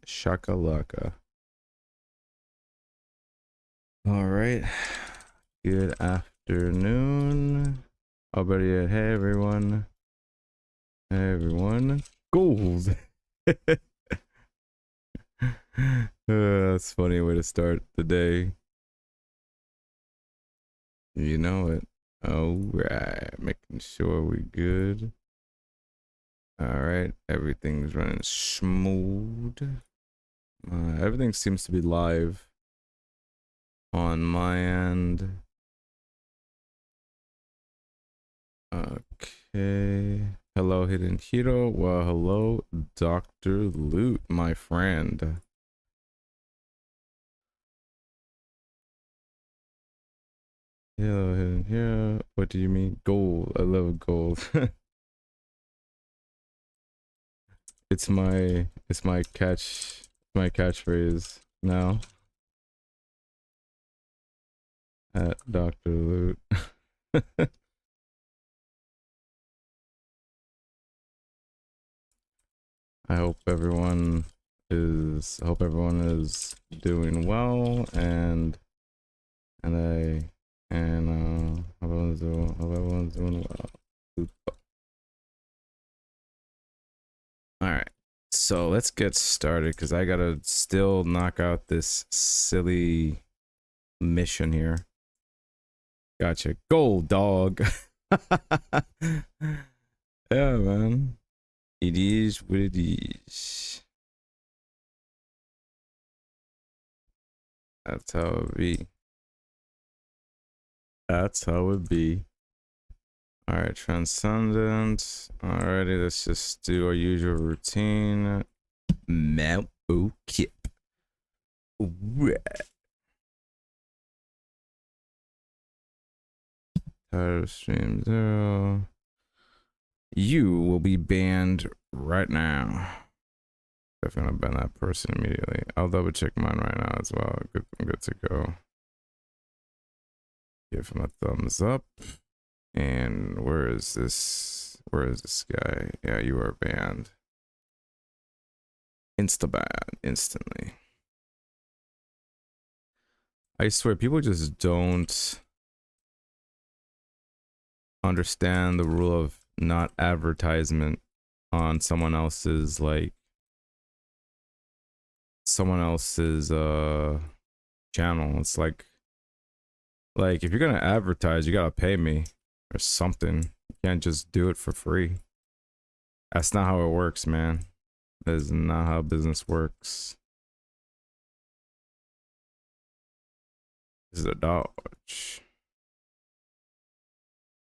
shakalaka. All right. Good afternoon. Oh, better yet, hey everyone. Hey everyone. Gold. That's a funny way to start the day. You know it. All right. Making sure we good. All right. Everything's running smooth. Everything seems to be live on my end. Okay. Hello, Hidden Hero. Well, hello, Dr. Loot, my friend. Hello, Hidden Hero. What do you mean? Gold. I love gold. it's my catchphrase now. At Dr. Loot. I hope everyone is doing well and hope everyone's doing well. All right. So let's get started because I gotta still knock out this silly mission here. Gotcha. Gold dog. Yeah, man. It is what it is. That's how it be. That's how it be. Alright, Transcendent. Alrighty, let's just do our usual routine. Mount Kip. Title stream 0. You will be banned right now. Definitely gonna ban that person immediately. I'll double check mine right now as well. I'm good to go. Give him a thumbs up. And where is this guy? Yeah, you are banned. Insta-ban, instantly. I swear, people just don't understand the rule of not advertisement on someone else's channel. It's like if you're gonna advertise, you gotta pay me or something. You can't just do it for free. That's not how it works, man. That is not how business works. This is a dodge.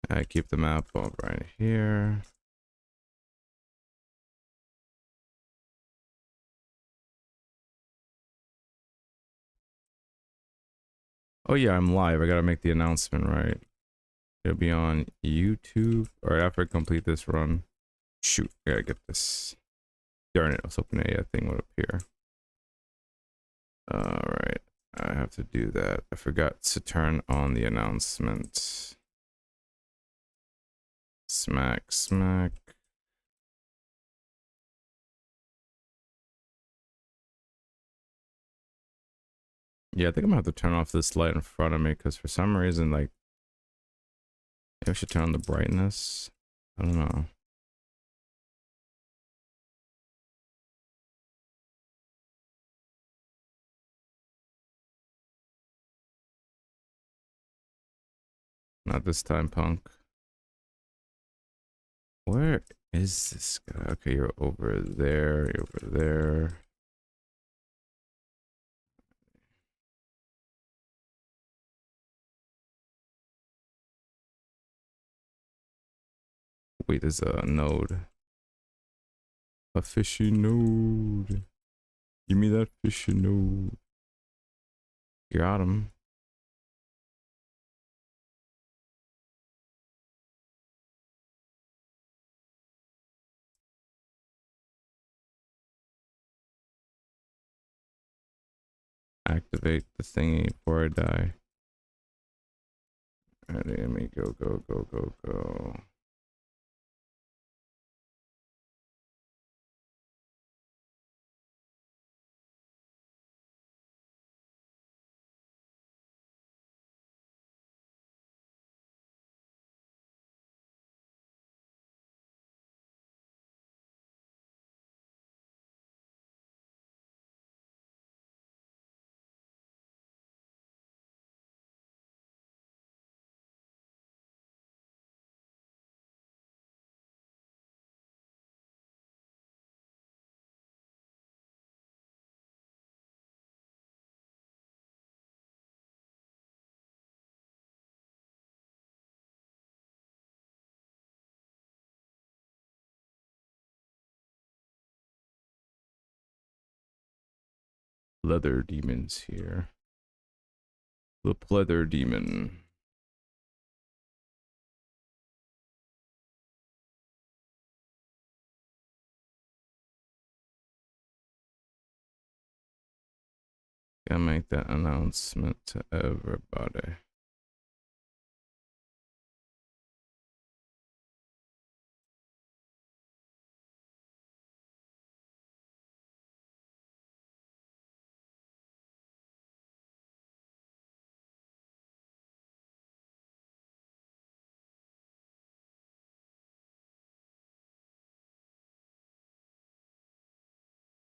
I keep the map up right here. Oh yeah, I'm live. I gotta make the announcement, right? It'll be on YouTube. Alright, after I complete this run. Shoot, I gotta get this. Darn it, I was hoping a thing would appear. Alright, I have to do that. I forgot to turn on the announcement. Smack. Yeah, I think I'm gonna have to turn off this light in front of me because for some reason, maybe I should turn on the brightness. I don't know. Not this time, punk. Where is this guy? Okay, you're over there. You're over there. Wait, there's a node. A fishy node. Give me that fishy node. Got him. Activate the thingy before I die. Alright, let me go. leather demons here. The pleather demon. Gotta make that announcement to everybody.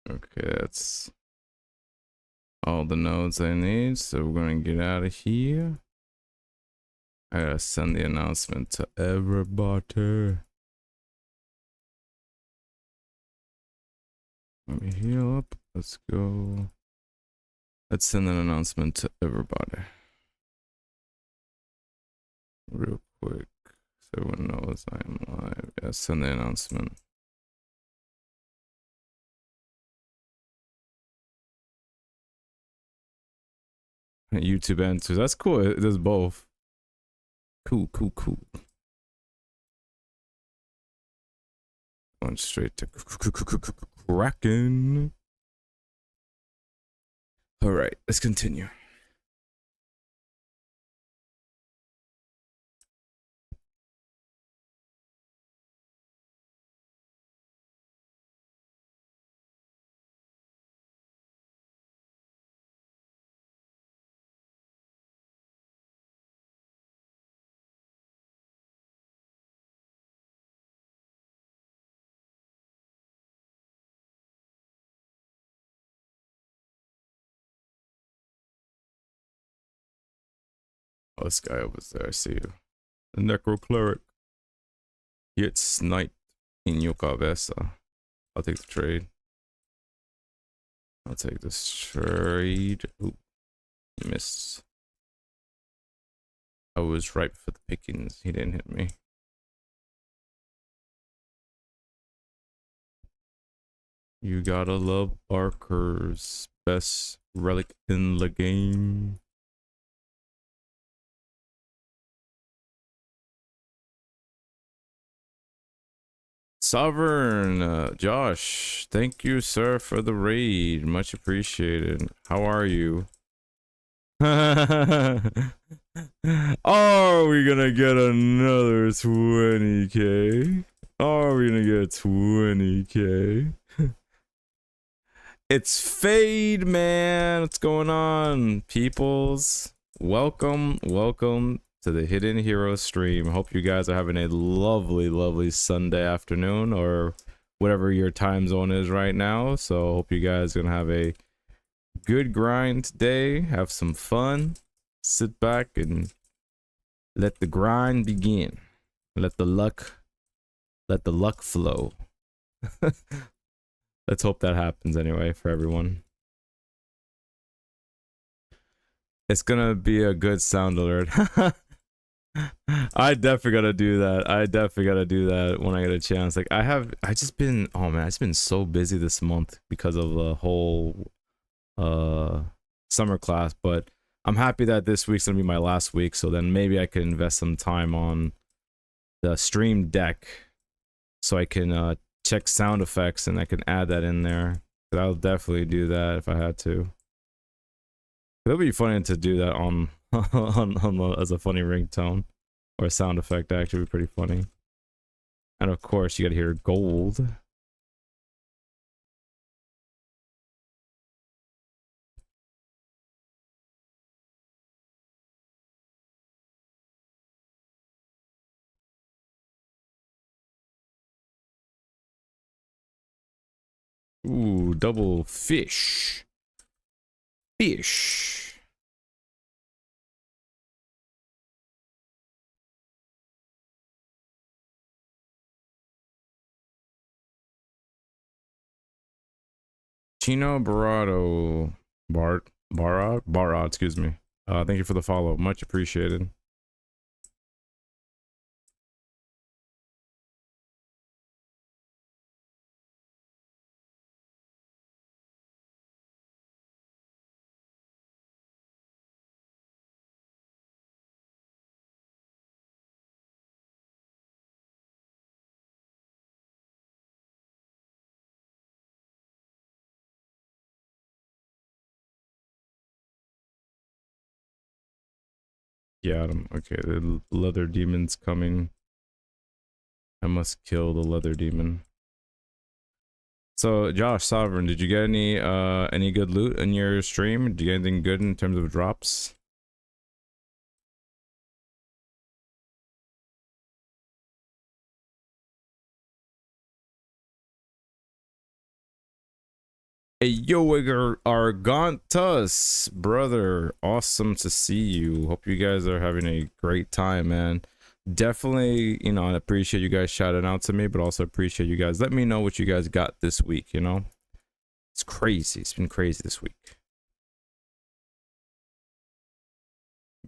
Okay, that's all the nodes I need, so we're gonna get out of here. I gotta send the announcement to everybody. Let me heal up. Let's go. Let's send an announcement to everybody. Real quick. So everyone knows I am live. Yeah, send the announcement. YouTube answers. That's cool. It does both. Cool. Going straight to Kraken. All right, let's continue. Oh, this guy over there. I see you. The Necro Cleric. Get sniped in your cabeza. I'll take the trade. I'll take this trade. Ooh, missed. I was ripe for the pickings. He didn't hit me. You gotta love Barker's best relic in the game. Sovereign, Josh, thank you, sir, for the raid. Much appreciated. How are you? Are we gonna get another 20k? Are we gonna get 20k? It's Fade, man. What's going on, peoples? Welcome to the Hidden Hero stream. Hope you guys are having a lovely Sunday afternoon or whatever your time zone is right now. So hope you guys are gonna have a good grind today. Have some fun. Sit back and let the grind begin. Let the luck flow. Let's hope that happens anyway for everyone. It's gonna be a good sound alert. I definitely gotta do that. I definitely gotta do that when I get a chance. Like I just been, oh man, it's been so busy this month because of the whole summer class, but I'm happy that this week's gonna be my last week, so then maybe I can invest some time on the stream deck so I can check sound effects and I can add that in there. But I'll definitely do that if I had to. It'll be funny to do that on as a funny ringtone or a sound effect. Actually, be pretty funny. And of course, you gotta hear gold. Ooh, double fish. Fish. Chino Barado. Barad, excuse me. Thank you for the follow. Much appreciated. Yeah, okay, the leather demon's coming. I must kill the leather demon. So, Josh, Sovereign, did you get any good loot in your stream? Did you get anything good in terms of drops? Hey, yo, Argantus, brother, awesome to see you. Hope you guys are having a great time, man. Definitely, you know, I appreciate you guys shouting out to me, but also appreciate you guys. Let me know what you guys got this week, you know? It's crazy. It's been crazy this week.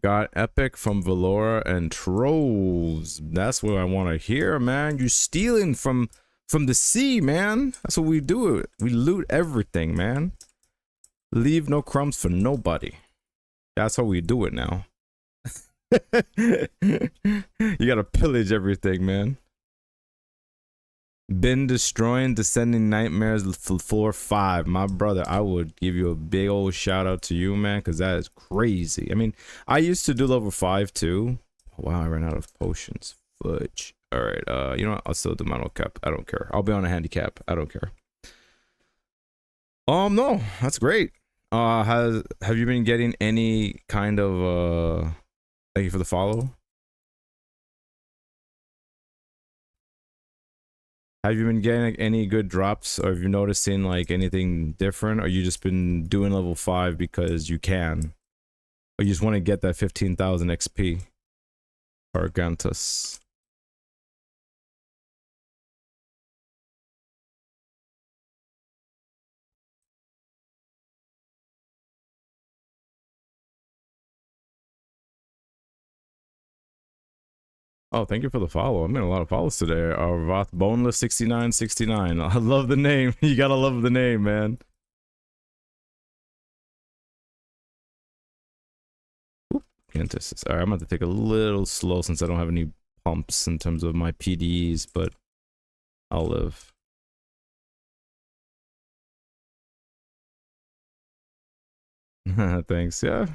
Got Epic from Valora and Trolls. That's what I want to hear, man. You stealing from the sea, man. That's what we do. We loot everything, man. Leave no crumbs for nobody. That's how we do it now. You gotta pillage everything, man. Been destroying Descending Nightmares for floor 5. My brother, I would give you a big old shout out to you, man, because that is crazy. I mean, I used to do level 5 too. Wow, I ran out of potions. Fudge. Alright, you know what? I'll still do my no cap. I don't care. I'll be on a handicap. I don't care. No, that's great. Have you been getting any kind of thank you for the follow? Have you been getting any good drops, or have you noticing like anything different, or you just been doing level 5 because you can, or you just want to get that 15,000 XP? Argantus. Oh, thank you for the follow. I'm getting a lot of follows today. Roth Boneless 6969. I love the name. You gotta love the name, man. Oop, Alright, I'm gonna have to take a little slow since I don't have any pumps in terms of my PDEs, but I'll live. Thanks, yeah.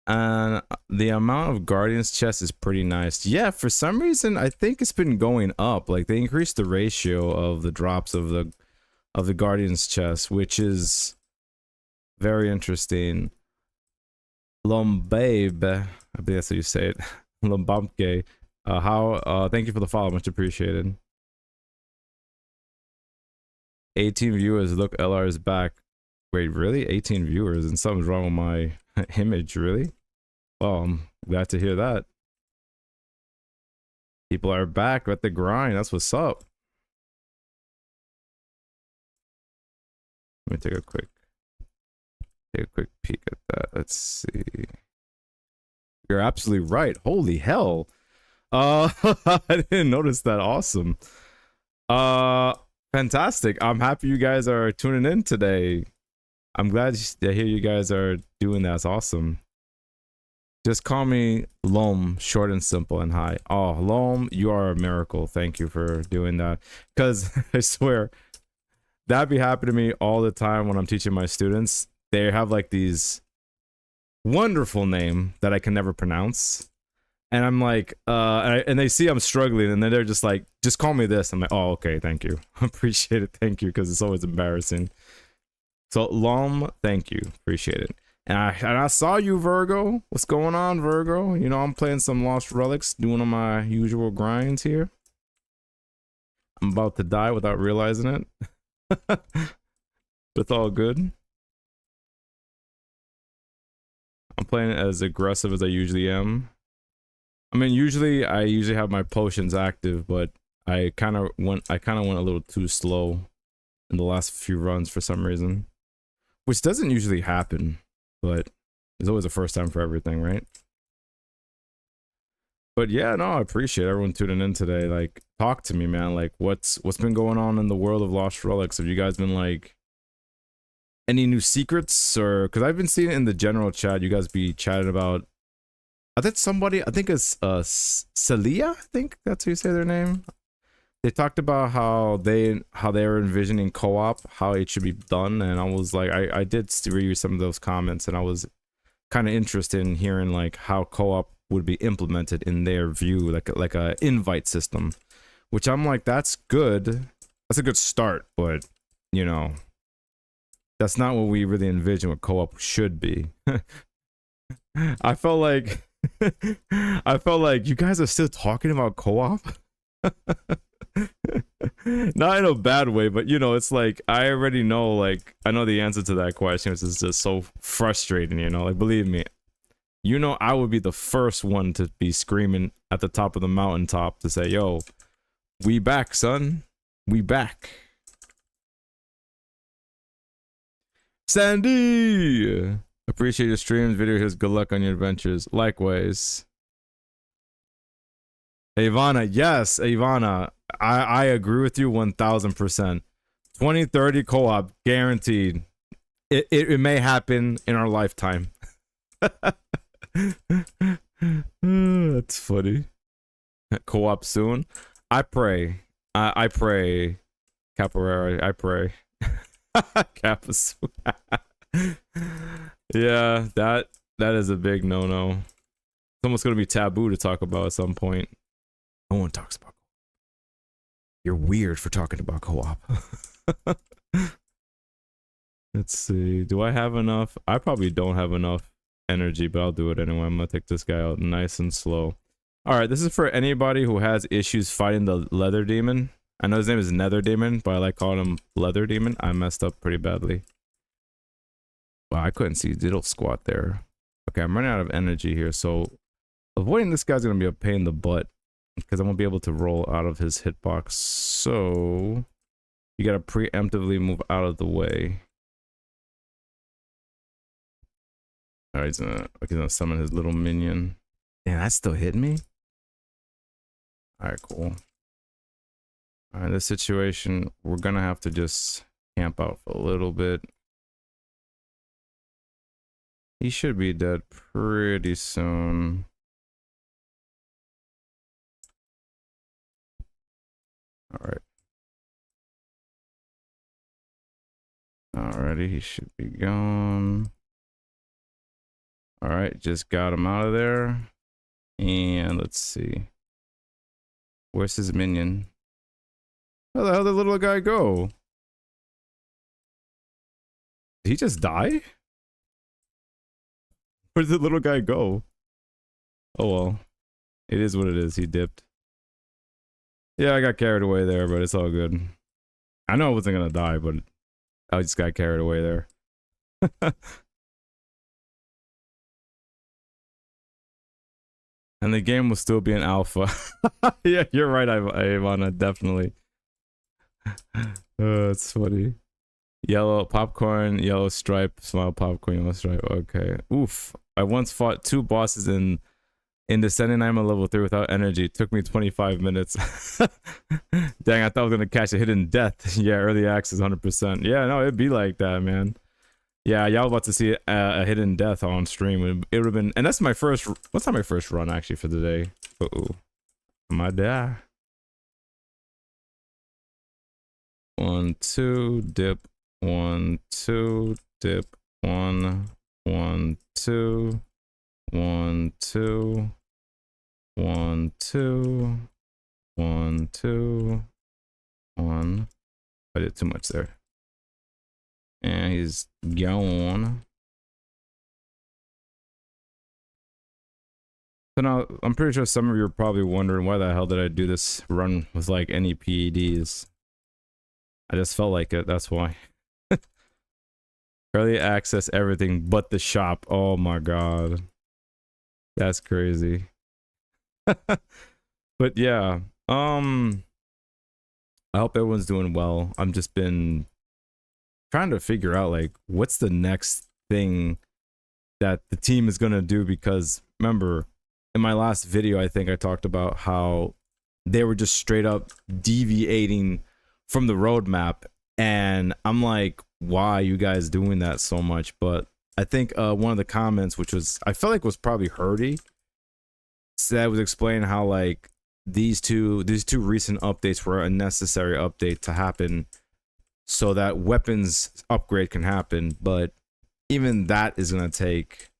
And the amount of Guardians chests is pretty nice. Yeah, for some reason I think it's been going up. Like they increased the ratio of the drops of the Guardians chest, which is very interesting. Lombabe, I believe that's how you say it. Lombamke. Thank you for the follow, much appreciated. 18 viewers, look, LR is back. Wait, really? 18 viewers and something's wrong with my image, really? Well, I'm glad to hear that. People are back at the grind. That's what's up. Let me take a quick peek at that. Let's see. You're absolutely right. Holy hell. I didn't notice that. Awesome. Fantastic. I'm happy you guys are tuning in today. I'm glad to hear you guys are doing that. That's awesome. Just call me Lom, short and simple and high. Oh, Lom, you are a miracle. Thank you for doing that. Because I swear, that'd be happening to me all the time when I'm teaching my students. They have like these wonderful name that I can never pronounce. And I'm like, and they see I'm struggling, and then they're just like, just call me this. I'm like, oh, okay, thank you. Appreciate it. Thank you, because it's always embarrassing. So, Lom, thank you. Appreciate it. And I saw you, Virgo. What's going on, Virgo? You know, I'm playing some Lost Relics, doing on my usual grinds here. I'm about to die without realizing it. But it's all good. I'm playing as aggressive as I usually am. I mean, I usually have my potions active, but I kind of went a little too slow in the last few runs for some reason, which doesn't usually happen, but there's always a first time for everything, right? But yeah, no, I appreciate everyone tuning in today. Like, talk to me, man. Like, what's been going on in the world of Lost Relics? Have you guys been like any new secrets, or because I've been seeing it in the general chat, you guys be chatting about. I think it's Celia. I think that's how you say their name. they talked about how they were envisioning co-op, how it should be done, and I was like, I did read some of those comments, and I was kind of interested in hearing like how co-op would be implemented in their view, like a invite system, which I'm like, that's good, that's a good start, but you know, that's not what we really envision what co-op should be. I felt like I felt like you guys are still talking about co-op. Not in a bad way, but you know, it's like I already know, like I know the answer to that question, which is just so frustrating, you know, like believe me, you know, I would be the first one to be screaming at the top of the mountaintop to say, yo, we back, son, we back. Sandy, appreciate your streams, video here's good luck on your adventures. Likewise. Ivana, yes, Ivana, I agree with you 1000%. 2030 co-op guaranteed. It may happen in our lifetime. That's funny. Co-op soon. I pray. I pray. Capoeira, I pray. Kappa soon. Yeah, that is a big no-no. It's almost gonna be taboo to talk about at some point. No one talks about. You're weird for talking about co-op. Let's see. Do I have enough? I probably don't have enough energy, but I'll do it anyway. I'm gonna take this guy out nice and slow. Alright, this is for anybody who has issues fighting the leather demon. I know his name is Nether Demon, but I like calling him Leather Demon. I messed up pretty badly. Wow, I couldn't see Diddle Squat there. Okay, I'm running out of energy here, so avoiding this guy's gonna be a pain in the butt, because I won't be able to roll out of his hitbox. So you gotta preemptively move out of the way. Alright, he's gonna summon his little minion. Damn, that's still hitting me? Alright, cool. Alright, this situation, we're gonna have to just camp out for a little bit. He should be dead pretty soon. Alright. Alrighty, he should be gone. Alright, just got him out of there. And let's see. Where's his minion? Where the hell did the little guy go? Did he just die? Where did the little guy go? Oh well. It is what it is, he dipped. Yeah, I got carried away there, but it's all good. I know I wasn't gonna die, but I just got carried away there. And the game will still be an alpha. Yeah, you're right, Ivana, definitely. It's funny. Yellow popcorn, yellow stripe, smile popcorn, yellow stripe. Okay. Oof. I once fought 2 bosses in Descending. I'm a level 3 without energy. It took me 25 minutes. Dang, I thought I was gonna catch a hidden death. Yeah, early access 100%. Yeah, no, it'd be like that, man. Yeah, y'all about to see a hidden death on stream. It would have been, and that's my first. What's not my first run actually for the day? Uh-oh, I might die. 1, 2, dip. 1, 2, dip. 1, 1, 2. 1, 2. 1, 2. 1, 2. 1. I did too much there. And he's gone. So now, I'm pretty sure some of you are probably wondering why the hell did I do this run with like any PEDs. I just felt like it, that's why. Early access everything but the shop. Oh my god. That's crazy. But yeah, I hope everyone's doing well. I've just been trying to figure out like what's the next thing that the team is gonna do, because remember in my last video I think I talked about how they were just straight up deviating from the roadmap, and I'm like, why are you guys doing that so much? But I think one of the comments, which was I felt like was probably Hurdy, said, was explaining how like these two recent updates were a necessary update to happen so that weapons upgrade can happen. But even that is gonna take,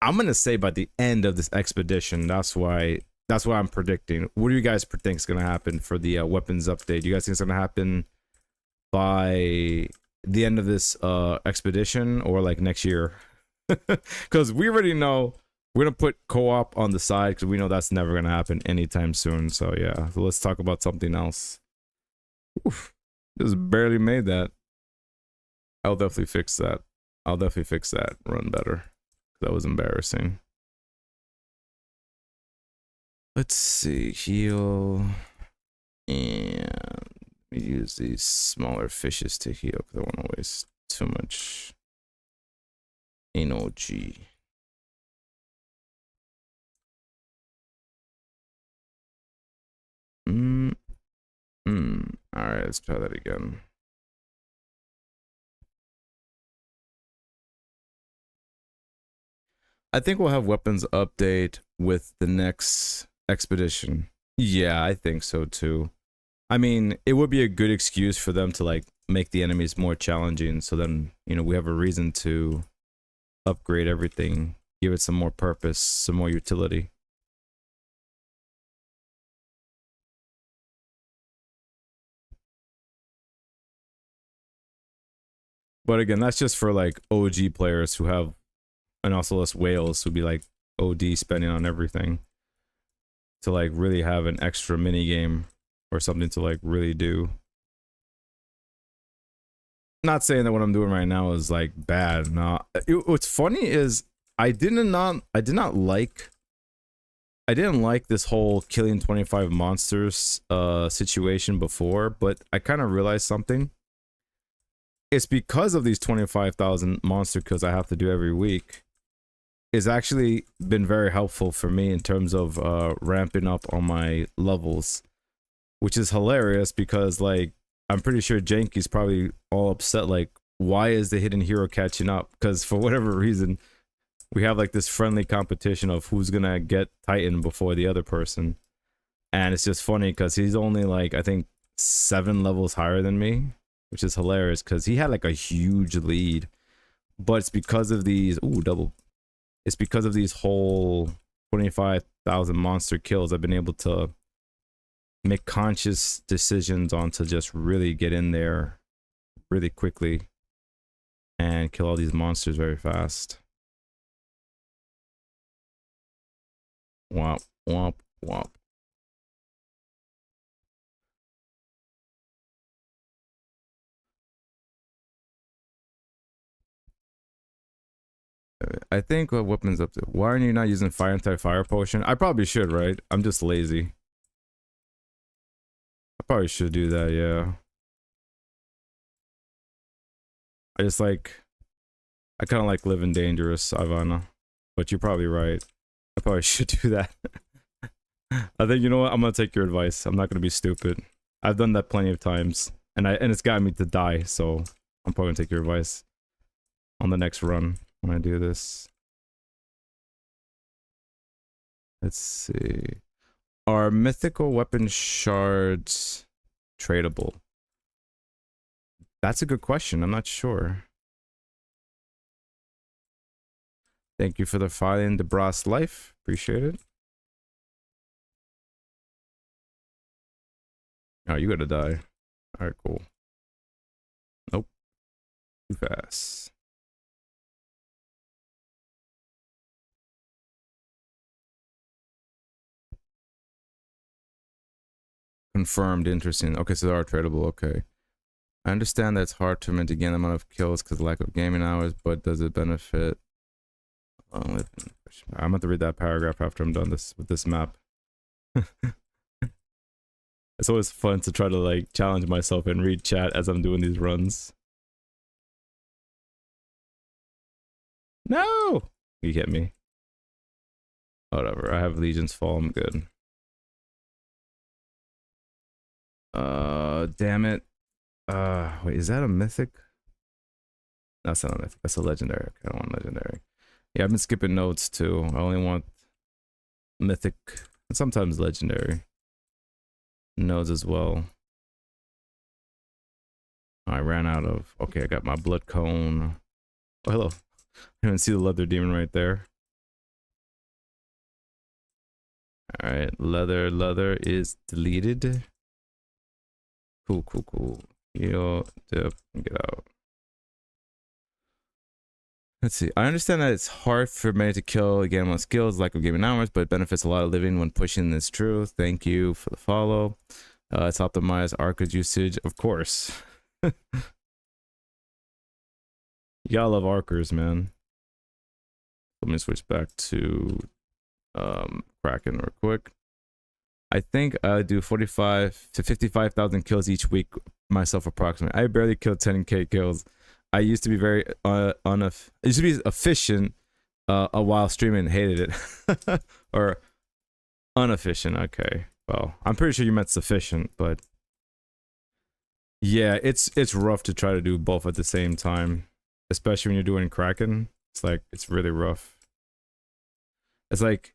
I'm gonna say, by the end of this expedition. That's why I'm predicting. What do you guys think is gonna happen for the weapons update? You guys think it's gonna happen by the end of this expedition, or like next year? Because we already know we're gonna put co-op on the side because we know that's never gonna happen anytime soon. So yeah, so let's talk about something else. Oof, just barely made that. I'll definitely fix that. I'll definitely fix that. Run better. That was embarrassing. Let's see. Heal. And we use these smaller fishes to heal because I don't want to waste too much energy. All right, let's try that again. I think we'll have weapons update with the next expedition. Yeah, I think so too. I mean, it would be a good excuse for them to like make the enemies more challenging, so then, you know, we have a reason to upgrade everything, give it some more purpose, some more utility. But again, that's just for like OG players who have, and also us whales who be like OD spending on everything, to like really have an extra mini game or something to like really do. Not saying that what I'm doing right now is like bad. No, what's funny is I didn't like this whole killing 25 monsters situation before, but I kind of realized something. It's because of these 25,000 monster kills I have to do every week. It's actually been very helpful for me in terms of ramping up on my levels, which is hilarious because like I'm pretty sure Janky's probably all upset, like, why is the hidden hero catching up? Because for whatever reason, we have like this friendly competition of who's gonna get Titan before the other person. And it's just funny because he's only like, I think 7 levels higher than me, which is hilarious because he had like a huge lead. But it's because of these, it's because of these whole 25,000 monster kills I've been able to make conscious decisions on to just really get in there really quickly and kill all these monsters very fast. Womp, womp, womp. I think what weapons up to? Why aren't you not using fire anti-fire potion? I probably should, right? I'm just lazy. I probably should do that, yeah. I just like, I kind of like living dangerous, Ivana. But you're probably right. I probably should do that. I think, you know what? I'm gonna take your advice. I'm not gonna be stupid. I've done that plenty of times, and it's gotten me to die. So I'm probably gonna take your advice on the next run when I do this. Let's see. Are mythical weapon shards tradable? That's a good question. I'm not sure. Thank you for the filing, DeBras Life. Appreciate it. Oh, you gotta die. Alright, cool. Nope. Too fast. Confirmed. Interesting. Okay, so they are tradable. Okay. I understand that it's hard to mint again the amount of kills because of lack of gaming hours, but does it benefit? I'm going to read that paragraph after I'm done with this map. It's always fun to try to like challenge myself and read chat as I'm doing these runs. No! You hit me. Whatever, I have Legion's Fall, I'm good. Damn it. Wait, is that a mythic? That's not a mythic, that's a legendary. Okay, I don't want legendary. Yeah, I've been skipping notes too. I only want mythic and sometimes legendary nodes as well. I ran out of. Okay, I got my blood cone. Oh, hello. I didn't see the leather demon right there. All right, leather is deleted. Cool. Heal, dip, and get out. Let's see. I understand that it's hard for many to kill again with skills, lack of gaming hours, but it benefits a lot of living when pushing this true. Thank you for the follow. It's optimized Arcus usage, of course. You gotta love Arcers, man. Let me switch back to Kraken real quick. I think I do 45 to 55,000 kills each week myself approximately. I barely killed 10k kills. I used to be very efficient a while streaming, hated it. Or inefficient. Okay. Well, I'm pretty sure you meant sufficient, but yeah, it's rough to try to do both at the same time, especially when you're doing Kraken. It's like it's really rough. It's like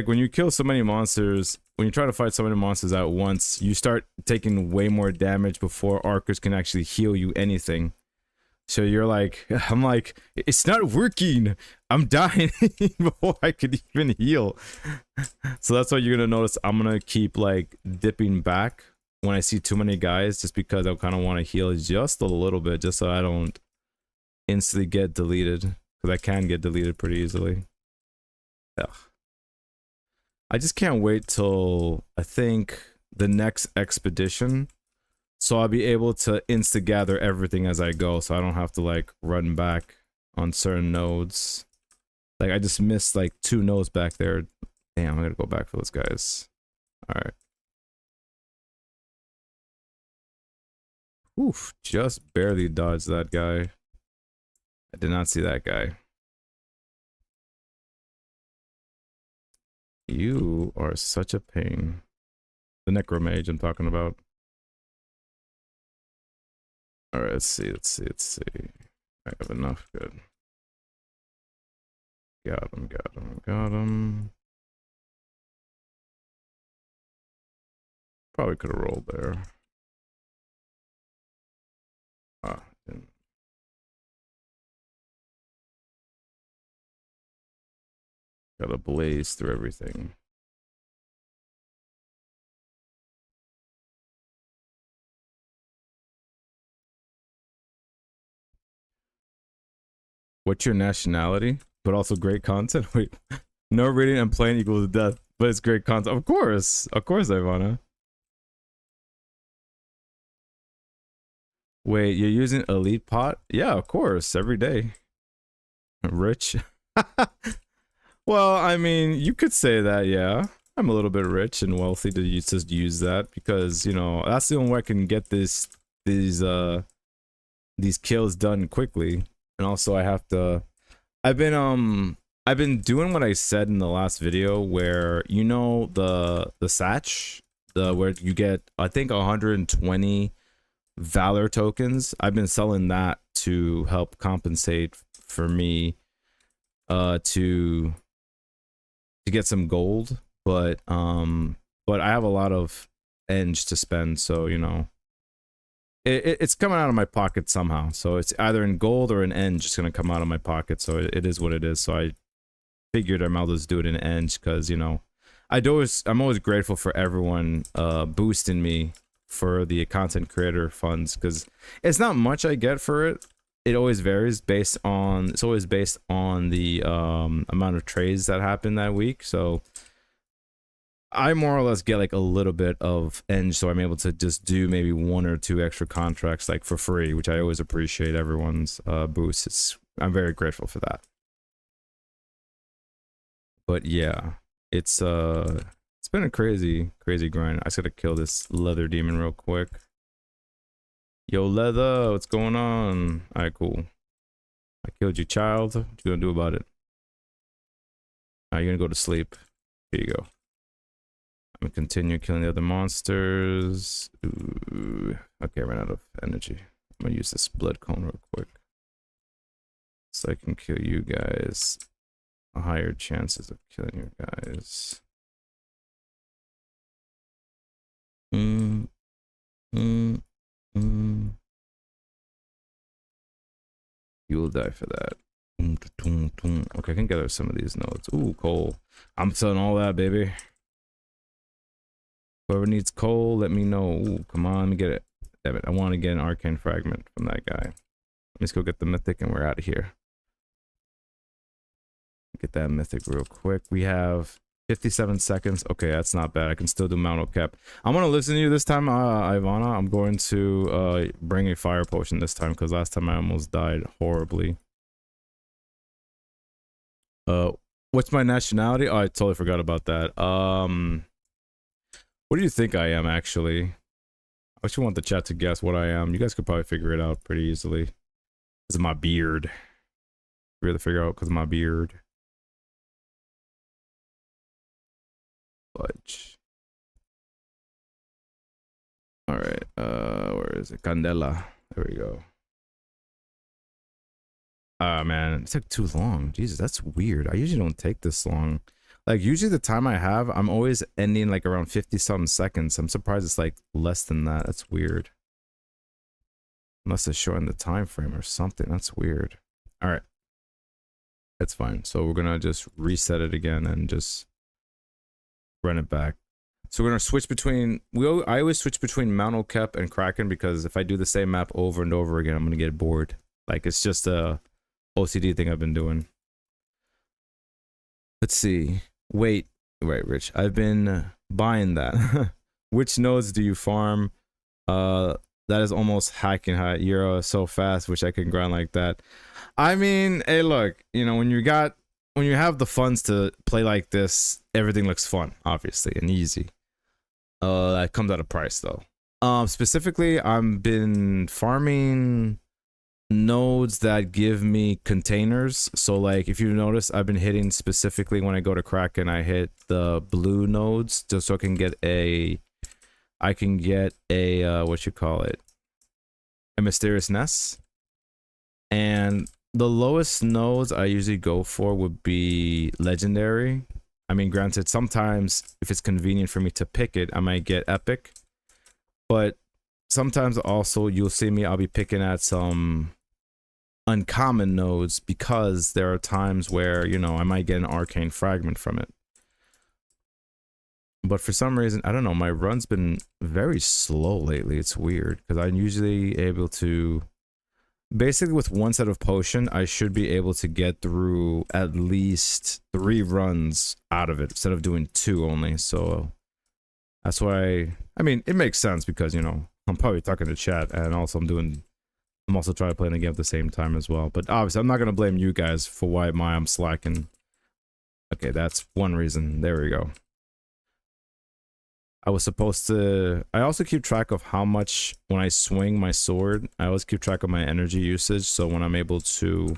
when you kill so many monsters, when you try to fight so many monsters at once, you start taking way more damage before Arcers can actually heal you anything. So you're like, I'm like, it's not working. I'm dying before I could even heal. So that's why you're gonna notice I'm gonna keep like dipping back when I see too many guys, just because I kind of want to heal just a little bit, just so I don't instantly get deleted, because I can get deleted pretty easily. Ugh. I just can't wait till I think the next expedition, so I'll be able to insta gather everything as I go, so I don't have to like run back on certain nodes. Like I just missed like 2 nodes back there. Damn, I gotta go back for those guys. All right. Oof, just barely dodged that guy. I did not see that guy. You are such a pain. The necromage I'm talking about. Alright, let's see. I have enough, good. Got him. Probably could have rolled there. Ah, didn't. Gotta blaze through everything. What's your nationality? But also great content? Wait, no reading and playing equals death, but it's great content. Of course, Ivana. Wait, you're using elite pot? Yeah, of course, every day. Rich? Well, I mean, you could say that, yeah. I'm a little bit rich and wealthy to just use that, because, you know, that's the only way I can get these kills done quickly. And also I have to, I've been doing what I said in the last video, where, you know, the Satch, where you get, I think, 120 Valor tokens. I've been selling that to help compensate for me to get some gold, but I have a lot of eng to spend, so, you know, it's coming out of my pocket somehow. So it's either in gold or in eng, just gonna come out of my pocket. So it is what it is. So I figured I might just do it in eng, because, you know, I'm always grateful for everyone boosting me for the content creator funds, because it's not much I get for it. It always varies based on, it's always based on the amount of trades that happen that week. So I more or less get like a little bit of eng, so I'm able to just do maybe 1 or 2 extra contracts like for free, which I always appreciate everyone's boosts. I'm very grateful for that. But yeah, it's been a crazy grind. I just gotta kill this leather demon real quick. Yo, leather, what's going on? All right, cool. I killed you, child. What you gonna do about it? You're gonna go to sleep. Here you go. I'm gonna continue killing the other monsters. Ooh. Okay, I ran out of energy. I'm gonna use this blood cone real quick, so I can kill you guys. Higher chances of killing you guys. You will die for that. Okay, I can gather some of these nodes. Ooh, coal. I'm selling all that, baby. Whoever needs coal, let me know. Ooh, come on, let me get it. Damn it, I want to get an arcane fragment from that guy. Let's go get the mythic and we're out of here. Get that mythic real quick. We have 57 seconds. Okay, that's not bad. I can still do Mount Okep. I'm gonna listen to you this time, Ivana. I'm going to bring a fire potion this time because last time I almost died horribly. What's my nationality? Oh, I totally forgot about that. What do you think I am, actually? I actually want the chat to guess what I am. You guys could probably figure it out pretty easily. This is my beard. Really figure out because of my beard. Fudge. Alright, where is it? Candela. There we go. Ah, man, it took too long. Jesus, that's weird. I usually don't take this long. Like, usually the time I have, I'm always ending like around 50-something seconds. I'm surprised it's like less than that. That's weird. Must have shortened the time frame or something. That's weird. Alright. That's fine. So we're gonna just reset it again and just run it back. So we're gonna switch between I always switch between Mount Okep and Kraken because if I do the same map over and over again, I'm gonna get bored. Like, it's just a OCD thing I've been doing. Let's see. Wait, Rich. I've been buying that. Which nodes do you farm? That is almost hacking high. You're so fast, which I can grind like that. I mean, hey, look, you know, when you have the funds to play like this, everything looks fun, obviously, and easy. That comes at a price, though. Specifically, I've been farming nodes that give me containers. So, like, if you notice, I've been hitting specifically when I go to Kraken, I hit the blue nodes just so I can get a what you call it, a mysterious nest. And the lowest nodes I usually go for would be legendary. I mean, granted, sometimes if it's convenient for me to pick it, I might get epic. But sometimes also you'll see me, I'll be picking at some uncommon nodes because there are times where, you know, I might get an arcane fragment from it. But for some reason, I don't know, my run's been very slow lately. It's weird because I'm usually able to, basically with one set of potion, I should be able to get through at least 3 runs out of it instead of doing 2 only. So that's why, I mean, it makes sense because, you know, I'm probably talking to chat and also I'm also trying to play the game at the same time as well. But obviously, I'm not going to blame you guys for why I'm slacking. Okay, that's one reason. There we go. I was supposed to, I also keep track of how much, when I swing my sword, I always keep track of my energy usage. So when I'm able to,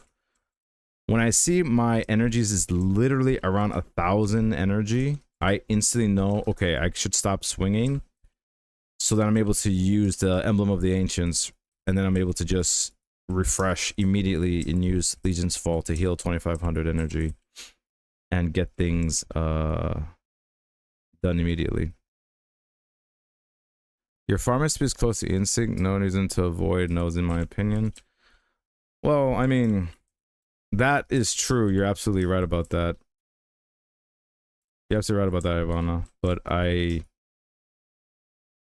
when I see my energies is literally around 1,000 energy, I instantly know, okay, I should stop swinging. So that I'm able to use the Emblem of the Ancients, and then I'm able to just refresh immediately and use Legion's Fall to heal 2,500 energy and get things done immediately. Your farm speed is close to instinct. No reason to avoid nodes, in my opinion. Well, I mean, that is true. You're absolutely right about that. You're absolutely right about that, Ivana. But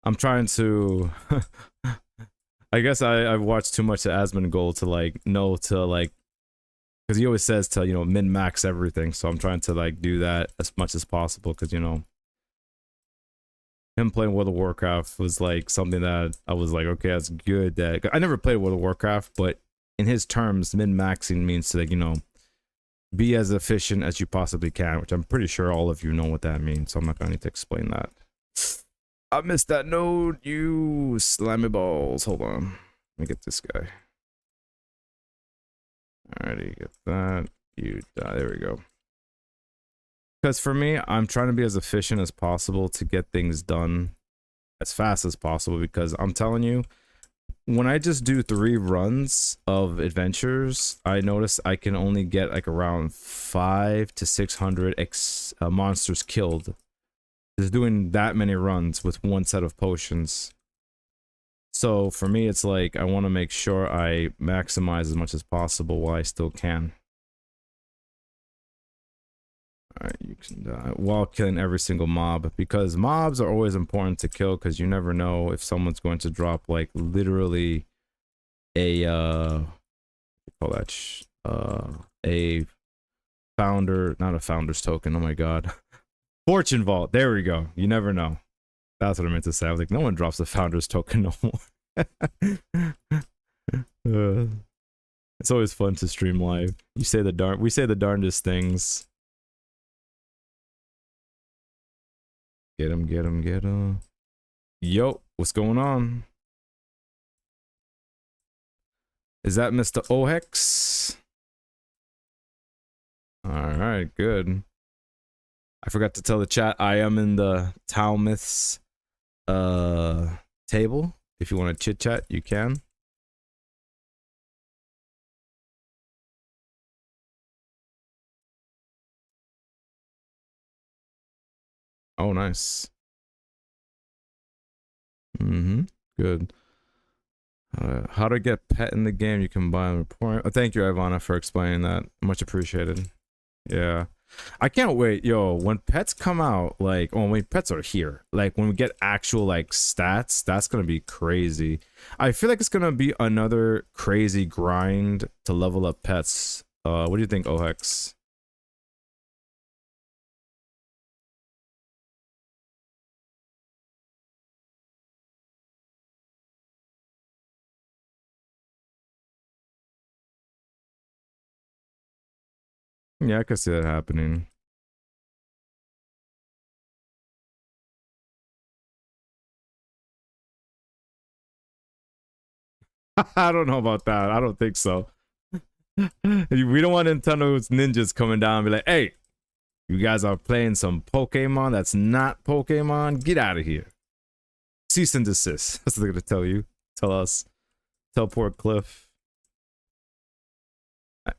I'm trying to... I guess I've watched too much of Asmongold to, like, know to, like... Because he always says to, you know, min-max everything. So I'm trying to, like, do that as much as possible. Because, you know... him playing World of Warcraft was like something that I was like, okay, that's good. That I never played World of Warcraft, but in his terms, min-maxing means to, like, you know, be as efficient as you possibly can, which I'm pretty sure all of you know what that means, so I'm not gonna need to explain that. I missed that node, you slimy balls. Hold on. Let me get this guy. Alrighty, get that. You die. There we go. Because for me, I'm trying to be as efficient as possible to get things done as fast as possible, because I'm telling you, when I just do 3 runs of adventures, I notice I can only get like around 500 to 600 monsters killed. Just doing that many runs with one set of potions. So for me, it's like I want to make sure I maximize as much as possible while I still can. Alright, you can die while killing every single mob, because mobs are always important to kill because you never know if someone's going to drop like literally a call that a founder, not a founder's token. Oh my god. Fortune vault. There we go. You never know. That's what I meant to say. I was like, no one drops the founder's token no more. It's always fun to stream live. We say the darndest things. Get him, get him, get him. Yo, what's going on? Is that Mr. Ohex? Alright, good. I forgot to tell the chat I am in the Talmiths table. If you want to chit chat, you can. Oh, nice. Good. How to get pet in the game? You can buy and report. Oh, thank you, Ivana, for explaining that. Much appreciated. Yeah. I can't wait, yo, when pets come out, like, oh, when pets are here, like, when we get actual, like, stats, that's gonna be crazy. I feel like it's gonna be another crazy grind to level up pets. What do you think, Ohex? Yeah, I could see that happening. I don't know about that. I don't think so. We don't want Nintendo's ninjas coming down and be like, hey, you guys are playing some Pokemon that's not Pokemon. Get out of here. Cease and desist. That's what they're gonna tell you. Tell us. Tell poor Cliff.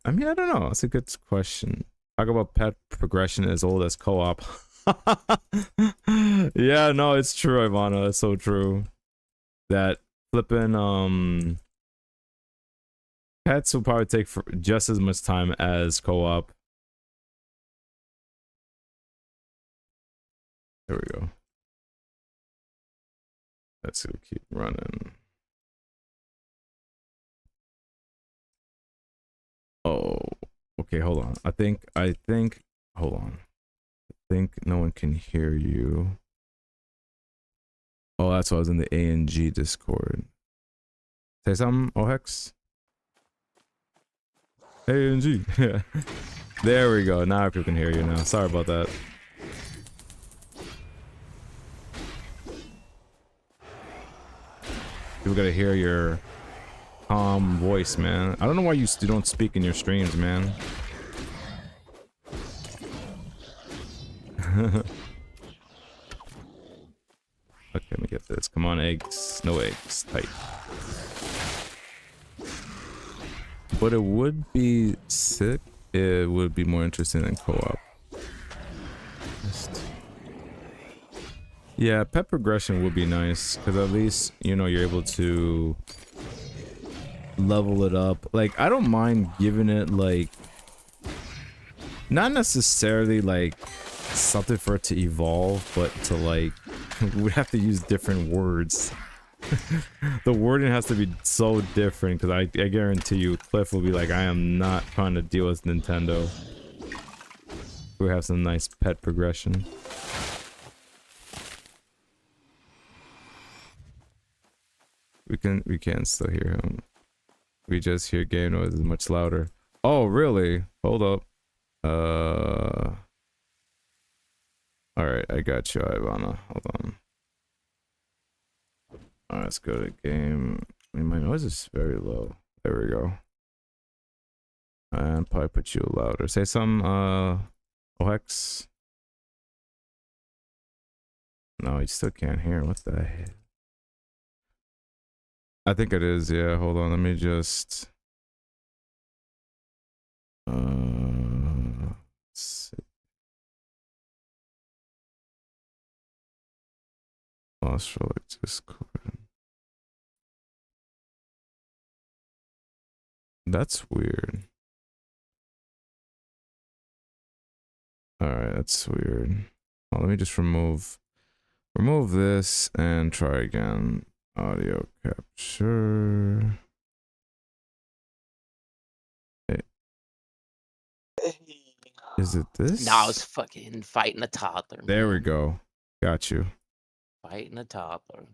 I mean, I don't know. It's a good question. Talk about pet progression as old as co-op. Yeah, no, it's true, Ivana. It's so true. That flipping pets will probably take for just as much time as co-op. There we go. Let's keep running. Oh, okay, hold on. I think, hold on. I think no one can hear you. Oh, that's why I was in the ANG Discord. Say something, Ohex? ANG. Yeah. There we go. Now people can hear you now. Sorry about that. People gotta hear your calm voice, man. I don't know why you don't speak in your streams, man. Okay, let me get this. Come on, eggs. No eggs. Tight. But it would be sick. It would be more interesting than co-op. Yeah, pet progression would be nice, because at least, you know, you're able to level it up. Like, I don't mind giving it, like, not necessarily, like, something for it to evolve, but to, like, we'd have to use different words. The wording has to be so different, because I guarantee you Cliff will be like, I am not trying to deal with Nintendo. We have some nice pet progression. We can still hear him. We just hear game noises much louder. Oh, really? Hold up. Alright, I got you, Ivana. Hold on. Alright, let's go to game. I mean, my noise is very low. There we go. And probably put you louder. Say some, Ohex. No, you still can't hear. What the heck? I think it is, yeah. Hold on, let me just... let's see. Lost Relics Discord. That's weird. Alright, that's weird. Well, let me just remove this and try again. Audio capture. Hey, is it this? No, I was fucking fighting a toddler. There we man. go. Got you. Fighting a toddler.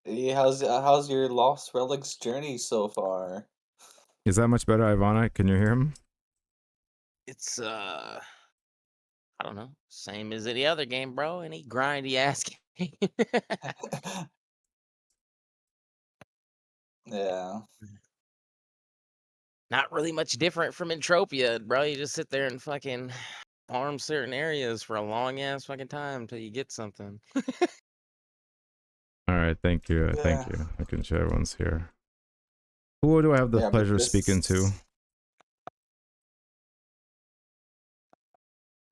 Hey, how's your Lost Relics journey so far? Is that much better, Ivana? Can you hear him? It's I don't know, same as any other game, bro. Any grindy ass game. Yeah. Not really much different from Entropia, bro. You just sit there and fucking farm certain areas for a long ass fucking time until you get something. All right, thank you. Thank Yeah. you. I can show everyone's here. Who do I have the Yeah, but pleasure of speaking to?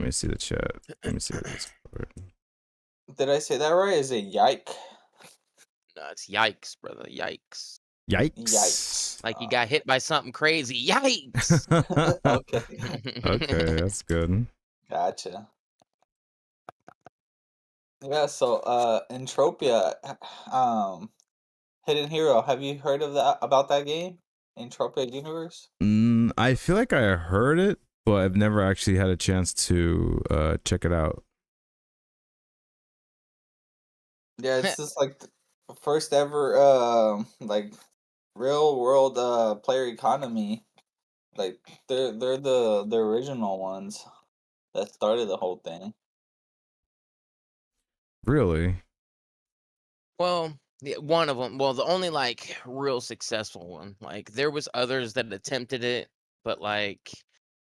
Let me see the chat. Let me see the Discord. Did I say that right? Is it yike? No, it's yikes, brother. Yikes. Yikes. Yikes. Like you got hit by something crazy. Yikes. Okay. Okay, that's good. Gotcha. Yeah, so Entropia, Hidden Hero, have you heard of that about that game? Entropia Universe? I feel like I heard it, but I've never actually had a chance to check it out. Yeah, it's just like the first ever like real world player economy. Like they're the original ones that started the whole thing. Really? Well, yeah, one of them. Well, the only like real successful one. Like there was others that attempted it, but like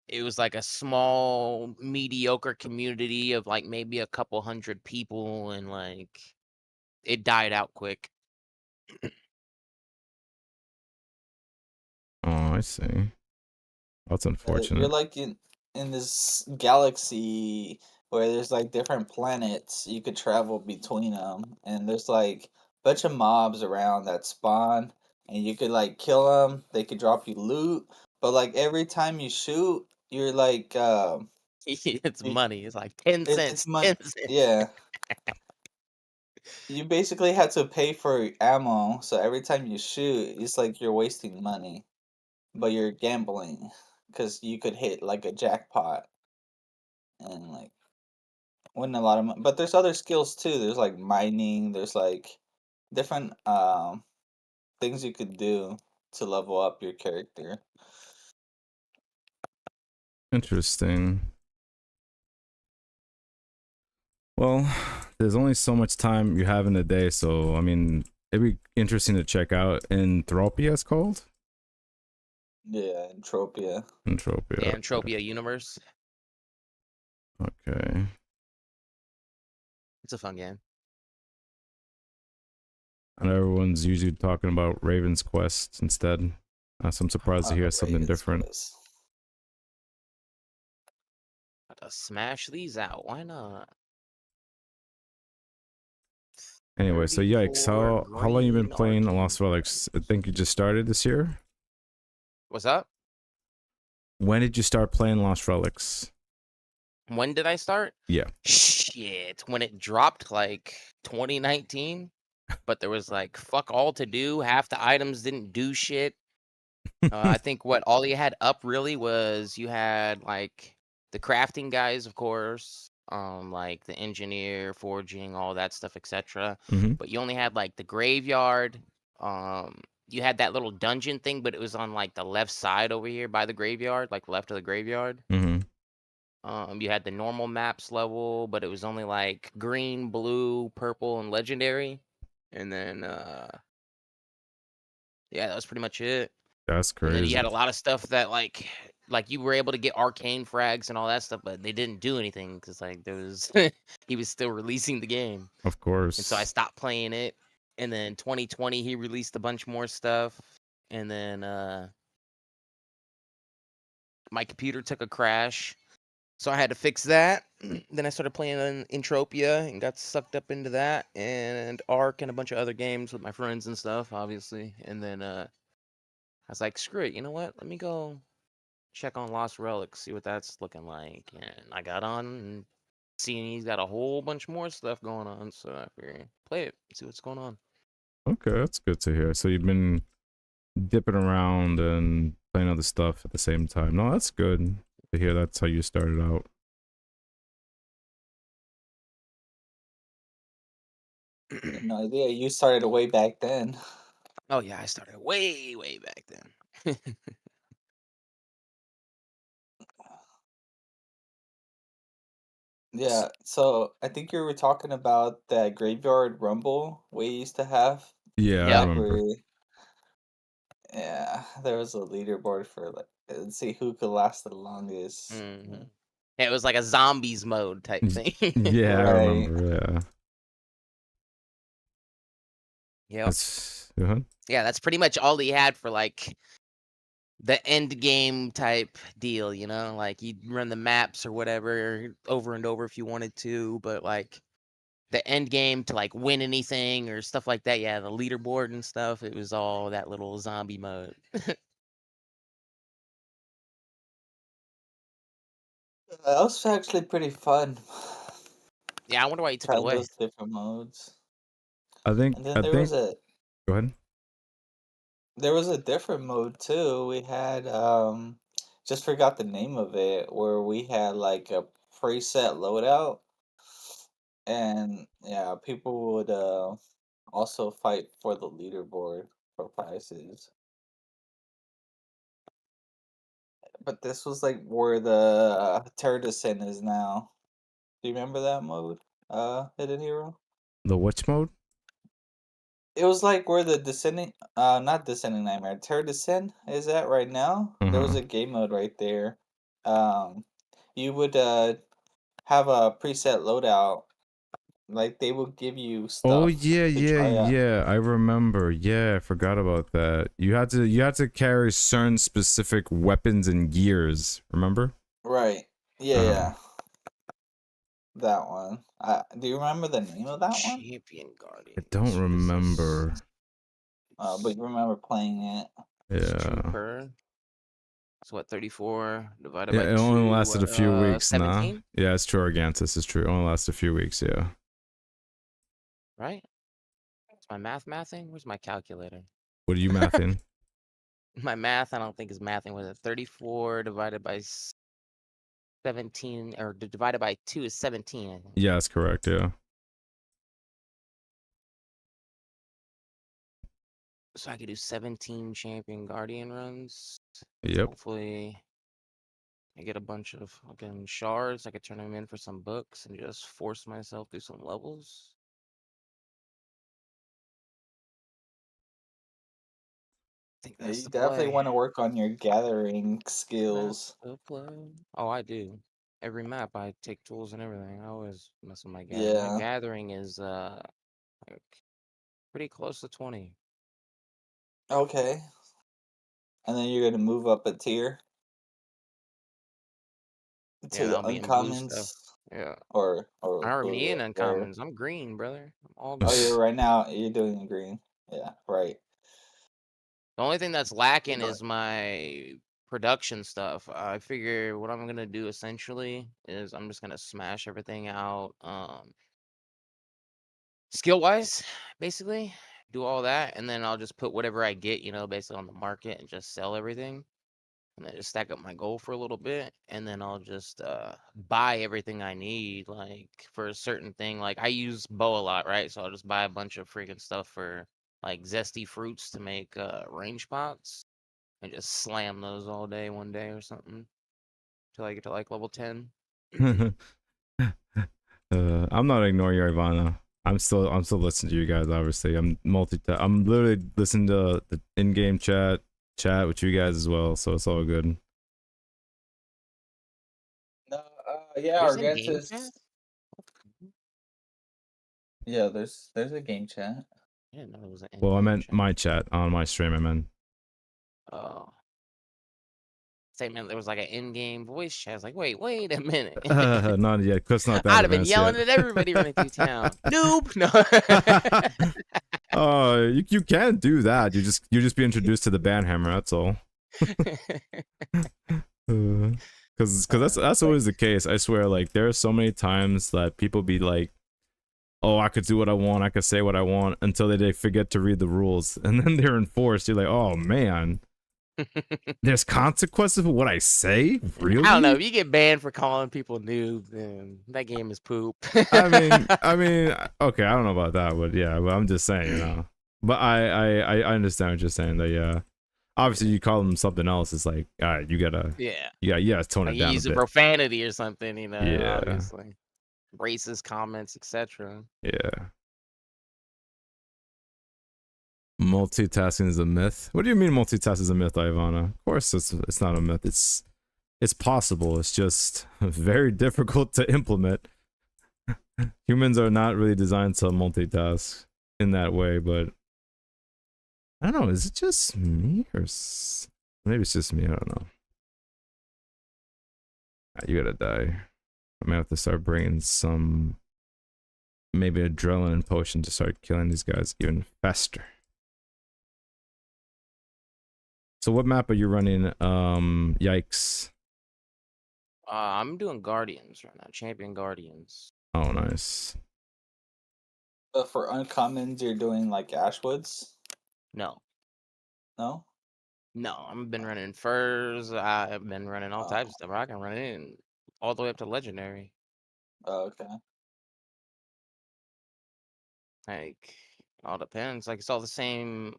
it was like a small mediocre community of like maybe a couple hundred people, and like it died out quick. Oh, I see. That's You're unfortunate. like in this galaxy where there's like different planets you could travel between them, and there's like a bunch of mobs around that spawn, and you could like kill them. They could drop you loot, but like every time you shoot, you're like It's you, money. It's like 10 it's cents. money. 10 cents. Yeah, you basically had to pay for ammo, so every time you shoot, it's like you're wasting money, but you're gambling because you could hit like a jackpot and like win a lot of money. But there's other skills too. There's like mining. There's like different things you could do to level up your character. Interesting. Well, there's only so much time you have in a day, so I mean, it'd be interesting to check out. Entropia, it's called. Yeah, Entropia. Entropia. Yeah, Entropia Universe. Okay. It's a fun game. And everyone's usually talking about Raven's Quest instead. So I'm surprised to hear something Raven's different. Quest. Gotta smash these out. Why not? Anyway, so yikes, 34 how long you been green playing arcane Lost Relics? I think you just started this year. What's up? When did you start playing Lost Relics? When did I start? Yeah. Shit, when it dropped like 2019, but there was like fuck all to do. Half the items didn't do shit. I think what all you had up really was you had like the crafting guys, of course, like the engineer, forging, all that stuff, etc. Mm-hmm. But you only had like the graveyard. You had that little dungeon thing, but it was on like the left side over here by the graveyard, like left of the graveyard. Mm-hmm. You had the normal maps level, but it was only like green, blue, purple, and legendary. And then yeah, that was pretty much it. That's And then you crazy. had a lot of stuff that like you were able to get arcane frags and all that stuff, but they didn't do anything because like there was he was still releasing the game. Of And so I course. stopped playing it. And then 2020 he released a bunch more stuff. And then my computer took a crash. So I had to fix that. Then I started playing Entropia and got sucked up into that and Ark and a bunch of other games with my friends and stuff, obviously. And then I was like, screw it. You know what? Let me go check on Lost Relics, see what that's looking like. And I got on and seeing he's got a whole bunch more stuff going on. So I figured play it, see what's going on. Okay, that's good to hear. So you've been dipping around and playing other stuff at the same time. No, that's good to hear. That's how you started out. No idea. You started way back then. Oh yeah, I started way, way back then. Yeah, so I think you were talking about that graveyard rumble we used to have Yeah, I Yep. back remember. where, yeah, there was a leaderboard for like, let's see who could last the longest. hmm It was like a zombies mode type thing. Yeah, I Right. remember. Yeah, Yep. that's uh-huh. Yeah, that's pretty much all he had for like the end game type deal, you know? Like you'd run the maps or whatever over and over if you wanted to, but like the end game to like win anything or stuff like that, yeah, the leaderboard and stuff, it was all that little zombie mode. That was actually pretty fun. Yeah, I wonder why you took it Trying away. those different modes. I think. And then I think. Go ahead. there was a different mode too. We had just forgot the name of it, where we had like a preset loadout, and yeah, people would also fight for the leaderboard for prizes. But this was like where the Terror Descent is now. Do you remember that mode? Hidden Hero? The which mode? It was like where the Descending not Descending Nightmare, Terror Descent is at right now. There was Uh-huh. a game mode right there. Um you would have a preset loadout. Like they would give you Oh stuff yeah, to yeah, try out. yeah. I remember. Yeah, I forgot about that. You had to carry certain specific weapons and gears. Remember? Right. Yeah, Uh-huh. yeah. That one. Do you remember the name of that one? Champion I don't Guardians. What is this? remember. But you remember playing it. It's Yeah. Trooper. So what, 34 divided Yeah, by it only 2, lasted a few weeks, nah. 17? Yeah, it's true. Argantus is true. It only lasted a few weeks, yeah. Right? Is my mathing? Where's my calculator? What are you mathing? My math, I don't think is mathing. Was it 34 divided by 17, or divided by 2 is 17, I think. Yeah, that's correct, yeah. So I could do 17 Champion Guardian runs. Yep. Hopefully I get a bunch of fucking shards. I could turn them in for some books and just force myself through some levels. I think Yeah, that's you the definitely play. want to work on your gathering skills. That's the play. Oh, I do. Every map I take tools and everything. I always mess with my gathering. My Yeah. gathering is like pretty close to 20. Okay. And then you're gonna move up a tier Yeah, to the that'll be in blue stuff. uncommons, Yeah. or I already blue in or rare. uncommons. I'm green, brother. I'm all Oh, green. you're right now. You're doing green. Yeah, right. The only thing that's You're lacking going. is my production stuff. I figure what I'm gonna do essentially is I'm just gonna smash everything out. Skill wise, basically, do all that, and then I'll just put whatever I get, basically on the market and just sell everything, and then just stack up my gold for a little bit, and then I'll just buy everything I need, like for a certain thing. Like I use bow a lot, right? So I'll just buy a bunch of freaking stuff for like zesty fruits to make range pots and just slam those all day one day or something till I get to like level 10. I'm not ignoring you, Ivana. I'm still listening to you guys, obviously. I'm literally listening to the in-game chat with you guys as well, so it's all good. No, yeah, There's a game chat? Argentus. Yeah, there's a game chat. I didn't know it was an Well, I in-game meant chat. my chat on my stream, I meant. Oh. Statement there was like an in-game voice chat. I was like, wait a minute. Not yet, cause not that I'd have been advanced yelling yet. at everybody running through town. Noob! No. You can't do that. You just be introduced to the banhammer. That's all. Because that's Like, always the case. I swear, like there are so many times that people be like, "Oh, I could do what I want. I could say what I want," until they forget to read the rules, and then they're enforced. You're like, "Oh man, there's consequences for what I say." Really? I don't know. If you get banned for calling people noobs, then that game is poop. Okay, I don't know about that, but yeah, but I'm just saying, you know. But I understand what you're saying. That yeah, obviously you call them something else. It's like, all right, Yeah. you gotta tone Like it you down a use a bit. profanity or something, Yeah, obviously. Racist comments, etc. yeah. Multitasking is a myth. What do you mean multitasking is a myth, Ivana? Of course, it's not a myth. It's possible. It's just very difficult to implement. Humans are not really designed to multitask in that way, but I don't know. Is it just me or maybe it's just me? I don't know. You gotta die. I'm gonna have to start bringing some maybe adrenaline potion to start killing these guys even faster. So what map are you running? Yikes. I'm doing Guardians right now. Champion Guardians. Oh, nice. but for uncommons, you're doing like Ashwoods? No. No? No, I've been running furs. I've been running all types of Oh, stuff. I can run it in all the way up to legendary. okay. Like, all depends. Like, it's all the same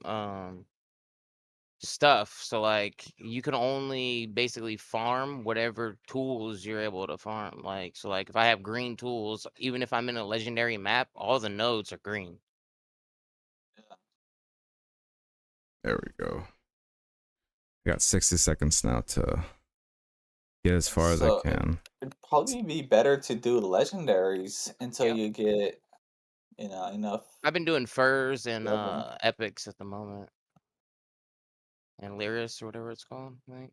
stuff. So, like, you can only basically farm whatever tools you're able to farm. Like, so, like, if I have green tools, even if I'm in a legendary map, all the nodes are green. Yeah. There we go. I got 60 seconds now to get as far as I So can. it'd probably be better to do legendaries until Yep. you get, enough I've been doing furs and level. epics at the moment. And Lyris or whatever it's called. Like,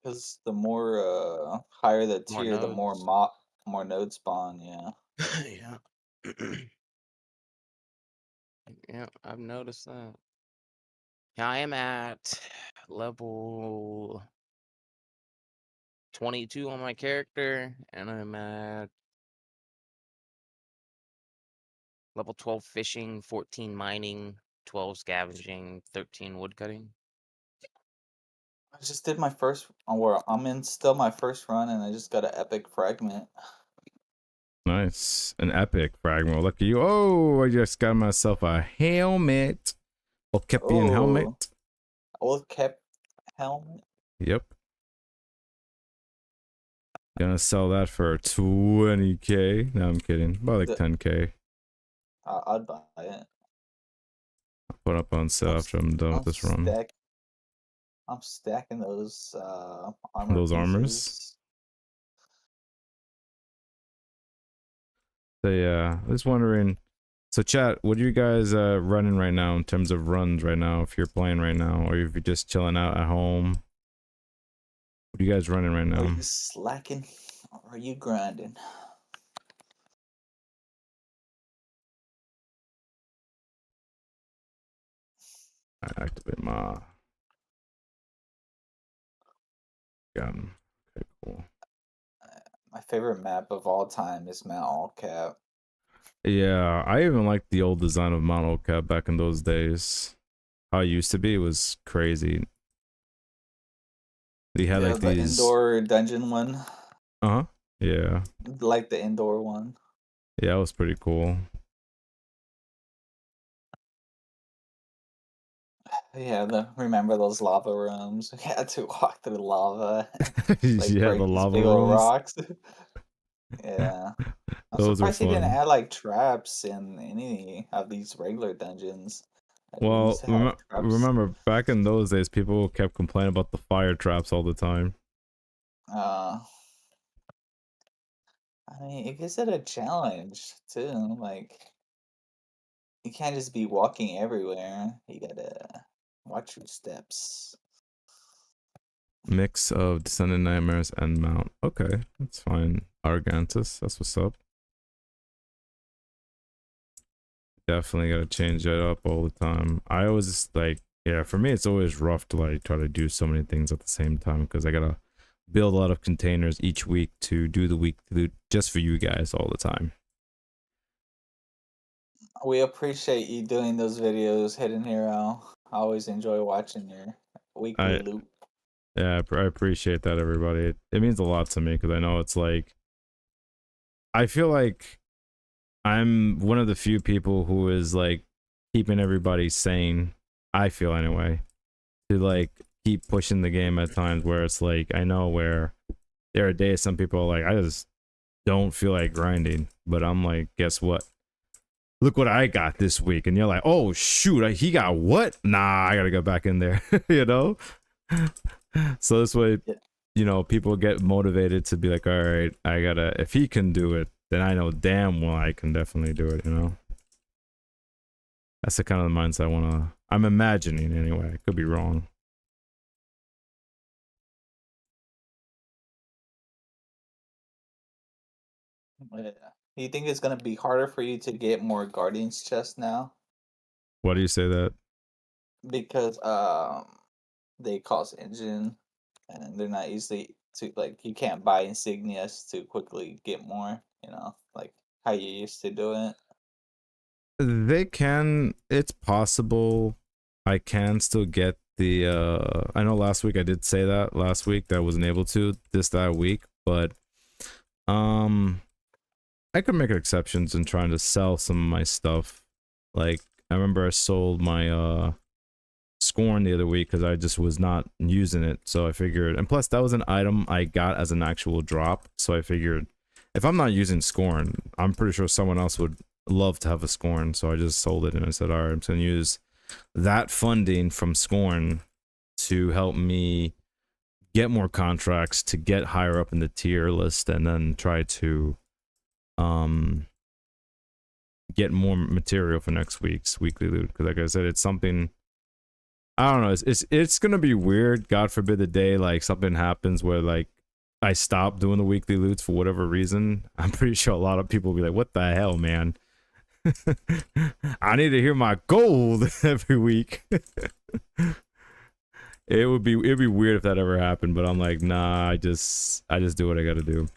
Because the more higher the more tier, the more nodes. more node spawn. Yeah. Yeah. Yeah, I've noticed that. Yeah, I am at level 22 on my character, and I'm at level 12 fishing, 14 mining, 12 scavenging, 13 woodcutting. I just did my first, where I'm in still my first run, and I just got an epic fragment. Nice. An epic fragment. Look at you. Oh, I just got myself a helmet. Olkepian Oh, helmet. old cap helmet. Yep. Gonna sell that for 20k. No, I'm kidding. About like The, 10k. I'd buy it. I'll put up on sale I'm after I'm done with I'm this run. I'm stacking those armor Those armors. pieces. So yeah, I was wondering. So chat, what are you guys running right now in terms of runs right now? If you're playing right now, or if you're just chilling out at home, what are you guys running right Are now? you slacking or are you grinding? I activate my gun. Okay, cool. My favorite map of all time is Mount All Cap. Yeah, I even liked the old design of Mono Cap back in those days. How it used to be was crazy. They had Yeah, like the these. indoor dungeon one. Uh huh. Yeah. Like the indoor one. Yeah, it was pretty cool. Yeah, remember those lava rooms? We had to walk through lava, like Yeah, the break these lava big old rooms. rocks. Yeah. I'm Those were surprised he didn't fun. add like traps in any of these regular dungeons. Like, we used Well, to have traps. remember back in those days, people kept complaining about the fire traps all the time. Uh, I mean, it gives it a challenge too. Like, you can't just be walking everywhere. You gotta watch your steps. Mix of Descendant Nightmares and Mount. Okay, that's fine. Argantus, that's what's up. Definitely gotta change that up all the time. I always like, yeah, for me it's always rough to like try to do so many things at the same time because I gotta build a lot of containers each week to do the week just for you guys all the time. We appreciate you doing those videos, Hidden Hero. I always enjoy watching your weekly I loot. Yeah, I appreciate that, everybody. It means a lot to me because I know it's like I feel like I'm one of the few people who is like keeping everybody sane. I feel anyway, to like keep pushing the game at times where it's like I know where there are days some people are like I just don't feel like grinding, but I'm like, guess what? Look what I got this week, and you're like, oh shoot, he got what? Nah, I gotta go back in there, you know. So this way, Yeah. you know, people get motivated to be like, all right, I gotta. If he can do it, then I know damn well I can definitely do it. You know. That's the kind of mindset I'm imagining anyway. I could be wrong. Yeah. You think it's gonna be harder for you to get more Guardians chests now? Why do you say that? Because they cost engine and they're not easily to like you can't buy insignias to quickly get more, like how you used to do it. They can. It's possible. I can still get the. I know last week I did say that last week that I wasn't able to that week, but I could make exceptions in trying to sell some of my stuff. Like I remember I sold my Scorn the other week because I just was not using it. So I figured, and plus that was an item I got as an actual drop. So I figured if I'm not using Scorn, I'm pretty sure someone else would love to have a Scorn. So I just sold it and I said, all right, I'm going to use that funding from Scorn to help me get more contracts to get higher up in the tier list and then try to get more material for next week's weekly loot. Because like I said, it's something I don't know. It's gonna be weird. God forbid the day like something happens where like I stop doing the weekly loots for whatever reason. I'm pretty sure a lot of people will be like, "What the hell, man? I need to hear my gold every week." It'd be weird if that ever happened. But I'm like, nah. I just do what I gotta do.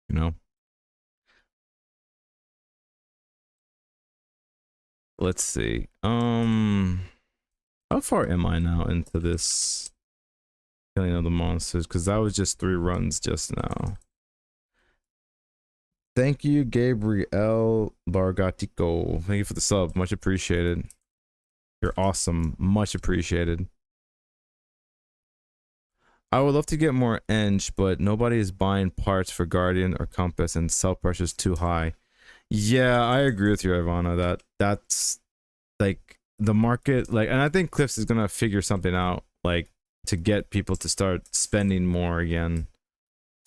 You know. Let's see. How far am I now into this killing of the monsters? Because that was just 3 runs just now. Thank you, Gabriel Bargatico. Thank you for the sub. Much appreciated. You're awesome. Much appreciated. I would love to get more Eng, but nobody is buying parts for Guardian or Compass and sell pressure's too high. Yeah, I agree with you, Ivana. That's like the market, like, and I think Cliffs is gonna figure something out, like, to get people to start spending more again.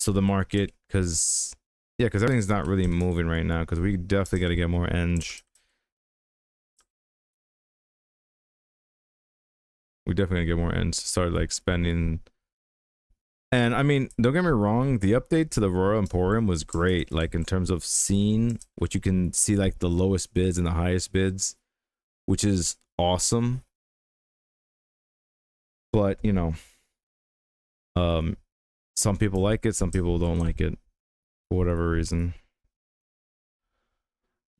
So the market, because everything's not really moving right now. Because we definitely got to get more Eng. We definitely gotta get more Eng to start like spending. And I mean, don't get me wrong, the update to the Royal Emporium was great, like in terms of seeing what you can see, like the lowest bids and the highest bids, which is awesome. But you know, some people like it, some people don't like it for whatever reason.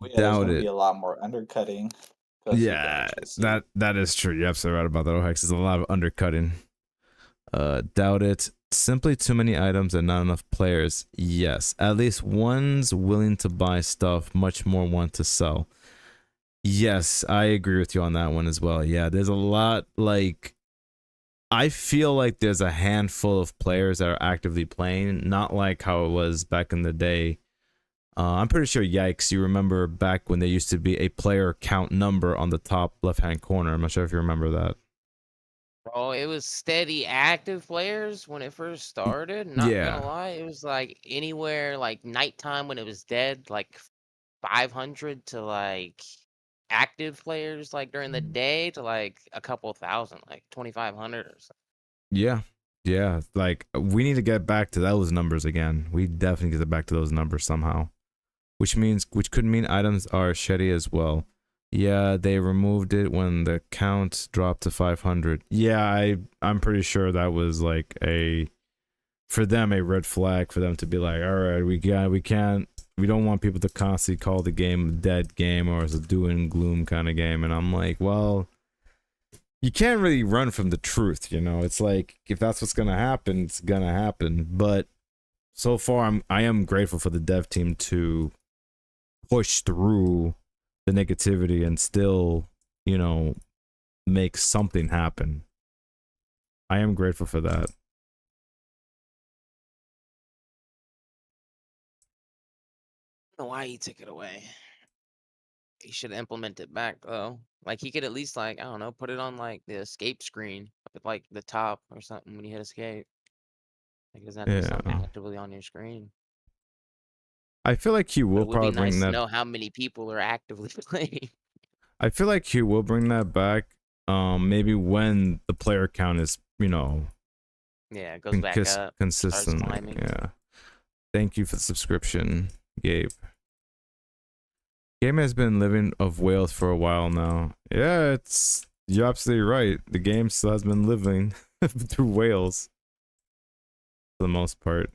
Well, yeah, Doubt there's gonna it. be a lot more undercutting. 'cause you can Yeah, actually see. that is true. You're absolutely right about that. Ohex, there's a lot of undercutting. Doubt it. Simply too many items and not enough players. Yes, at least one's willing to buy stuff, much more want to sell. Yes, I agree with you on that one as well. Yeah, there's a lot, like, I feel like there's a handful of players that are actively playing, not like how it was back in the day. I'm pretty sure, yikes, you remember back when there used to be a player count number on the top left-hand corner. I'm not sure if you remember that. Bro, it was steady active players when it first started. Not Yeah. gonna lie, it was like anywhere like nighttime when it was dead, like 500 to like active players like during the day to like a couple thousand, like 2,500 or something. Yeah. Yeah. Like, we need to get back to those numbers again. We definitely get back to those numbers somehow. which could mean items are shitty as well. Yeah, they removed it when the count dropped to 500. Yeah, I'm pretty sure that was like for them a red flag for them to be like, all right, we don't want people to constantly call the game a dead game or as a doom and gloom kind of game. And I'm like, well, you can't really run from the truth, you know. It's like if that's what's gonna happen, it's gonna happen. But so far, I am grateful for the dev team to push through the negativity and still, you know, make something happen. I am grateful for that. I don't know why he took it away. He should implement it back though. Like he could at least like I don't know, put it on like the escape screen at like the top or something when you hit escape. Like it doesn't have to be something Yeah. actively on your screen. I feel like he But will it would be probably bring nice to that. know how many people are actively playing. I feel like he will bring that back. Maybe when the player count is, you know, Yeah, it goes back up, starts consistent. climbing. Yeah. Thank you for the subscription, Gabe. Game has been living of Wales for a while now. Yeah, you're absolutely right. The game still has been living through Wales for the most part.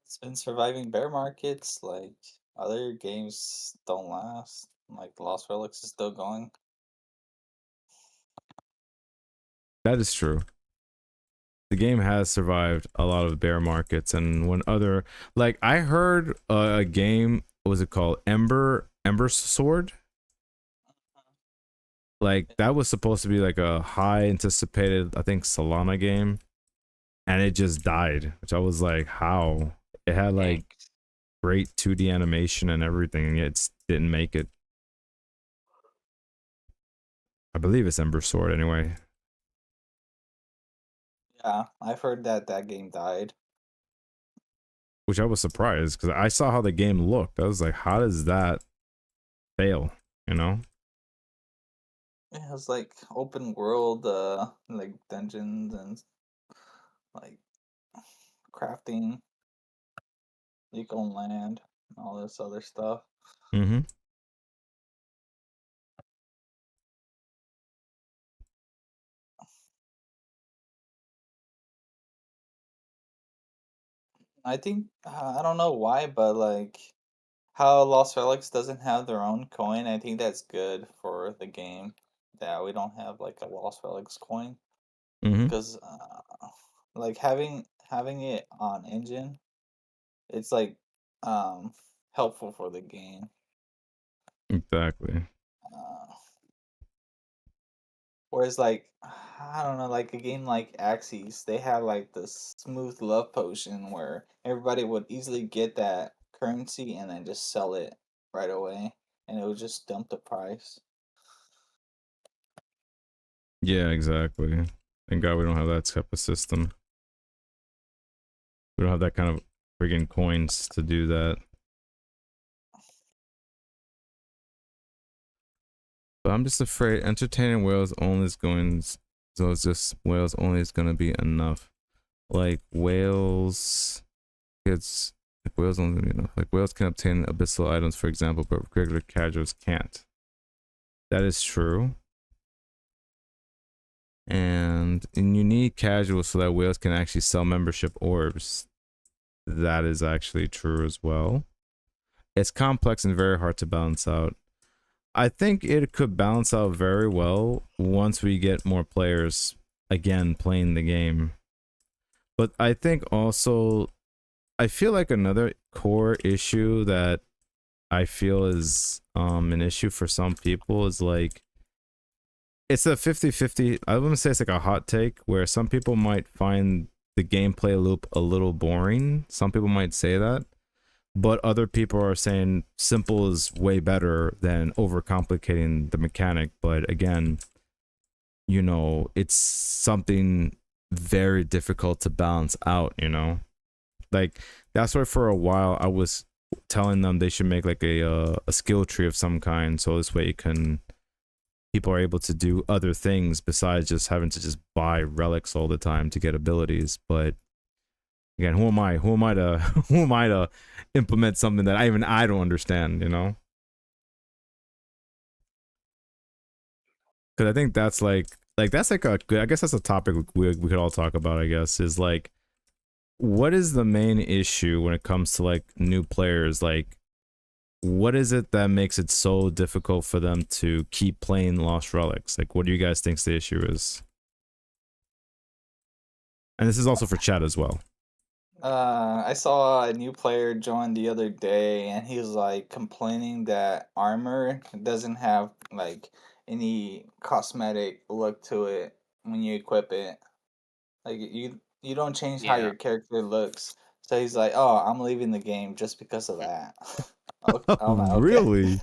It's been surviving bear markets. Like other games don't last. Like Lost Relics is still going. That is true. The game has survived a lot of bear markets, and when other like I heard a game, what was it called? Ember Sword? Like that was supposed to be like a high anticipated, I think, Solana game, and it just died. Which I was like, how? It had like great 2D animation and everything, and yet it didn't make it. I believe it's Ember Sword anyway. Yeah, I've heard that that game died. Which I was surprised because I saw how the game looked. I was like, how does that fail? You know? It has like open world, like dungeons and like crafting, you can own land, and all this other stuff. Mm-hmm. I think I don't know why, but like how Lost Relics doesn't have their own coin, I think that's good for the game that we don't have like a Lost Relics coin Mm-hmm. because like having it on engine, it's like helpful for the game. Exactly. Uh, Whereas like I don't know, like a game like Axis, they have like this smooth love potion where everybody would easily get that currency and then just sell it right away, and it would just dump the price. Yeah, exactly. Thank God we don't have that type of system. We don't have that kind of friggin' coins to do that. But I'm just afraid entertaining whales only is going, so it's just whales only is gonna be enough. Like whales, if whales only gonna be enough. Like whales can obtain abyssal items, for example, but regular casuals can't. That is true. And you need casuals so that whales can actually sell membership orbs. That is actually true as well. It's complex and very hard to balance out. I think it could balance out very well once we get more players again playing the game. But I think also, I feel like another core issue that I feel is an issue for some people is like, it's a 50-50. I wouldn't say it's like a hot take where some people might find the gameplay loop a little boring. Some people might say that. But other people are saying simple is way better than overcomplicating the mechanic. But again, you know, it's something very difficult to balance out, you know? Like, that's why for a while I was telling them they should make like a skill tree of some kind. So this way you can, people are able to do other things besides just having to just buy relics all the time to get abilities. But Again, who am I? Who am I to who am I to implement something that I don't understand, you know? Because I think that's that's like a good, I guess that's a topic we could all talk about, I guess, is like what is the main issue when it comes to like new players? Like what is it that makes it so difficult for them to keep playing Lost Relics? Like what do you guys think the issue is? And this is also for chat as well. I saw a new player join the other day, and he was like complaining that armor doesn't have like any cosmetic look to it when you equip it. Like you don't change how Yeah, your character looks. So he's like, "Oh, I'm leaving the game just because of that." Okay, I'm like, okay. Really?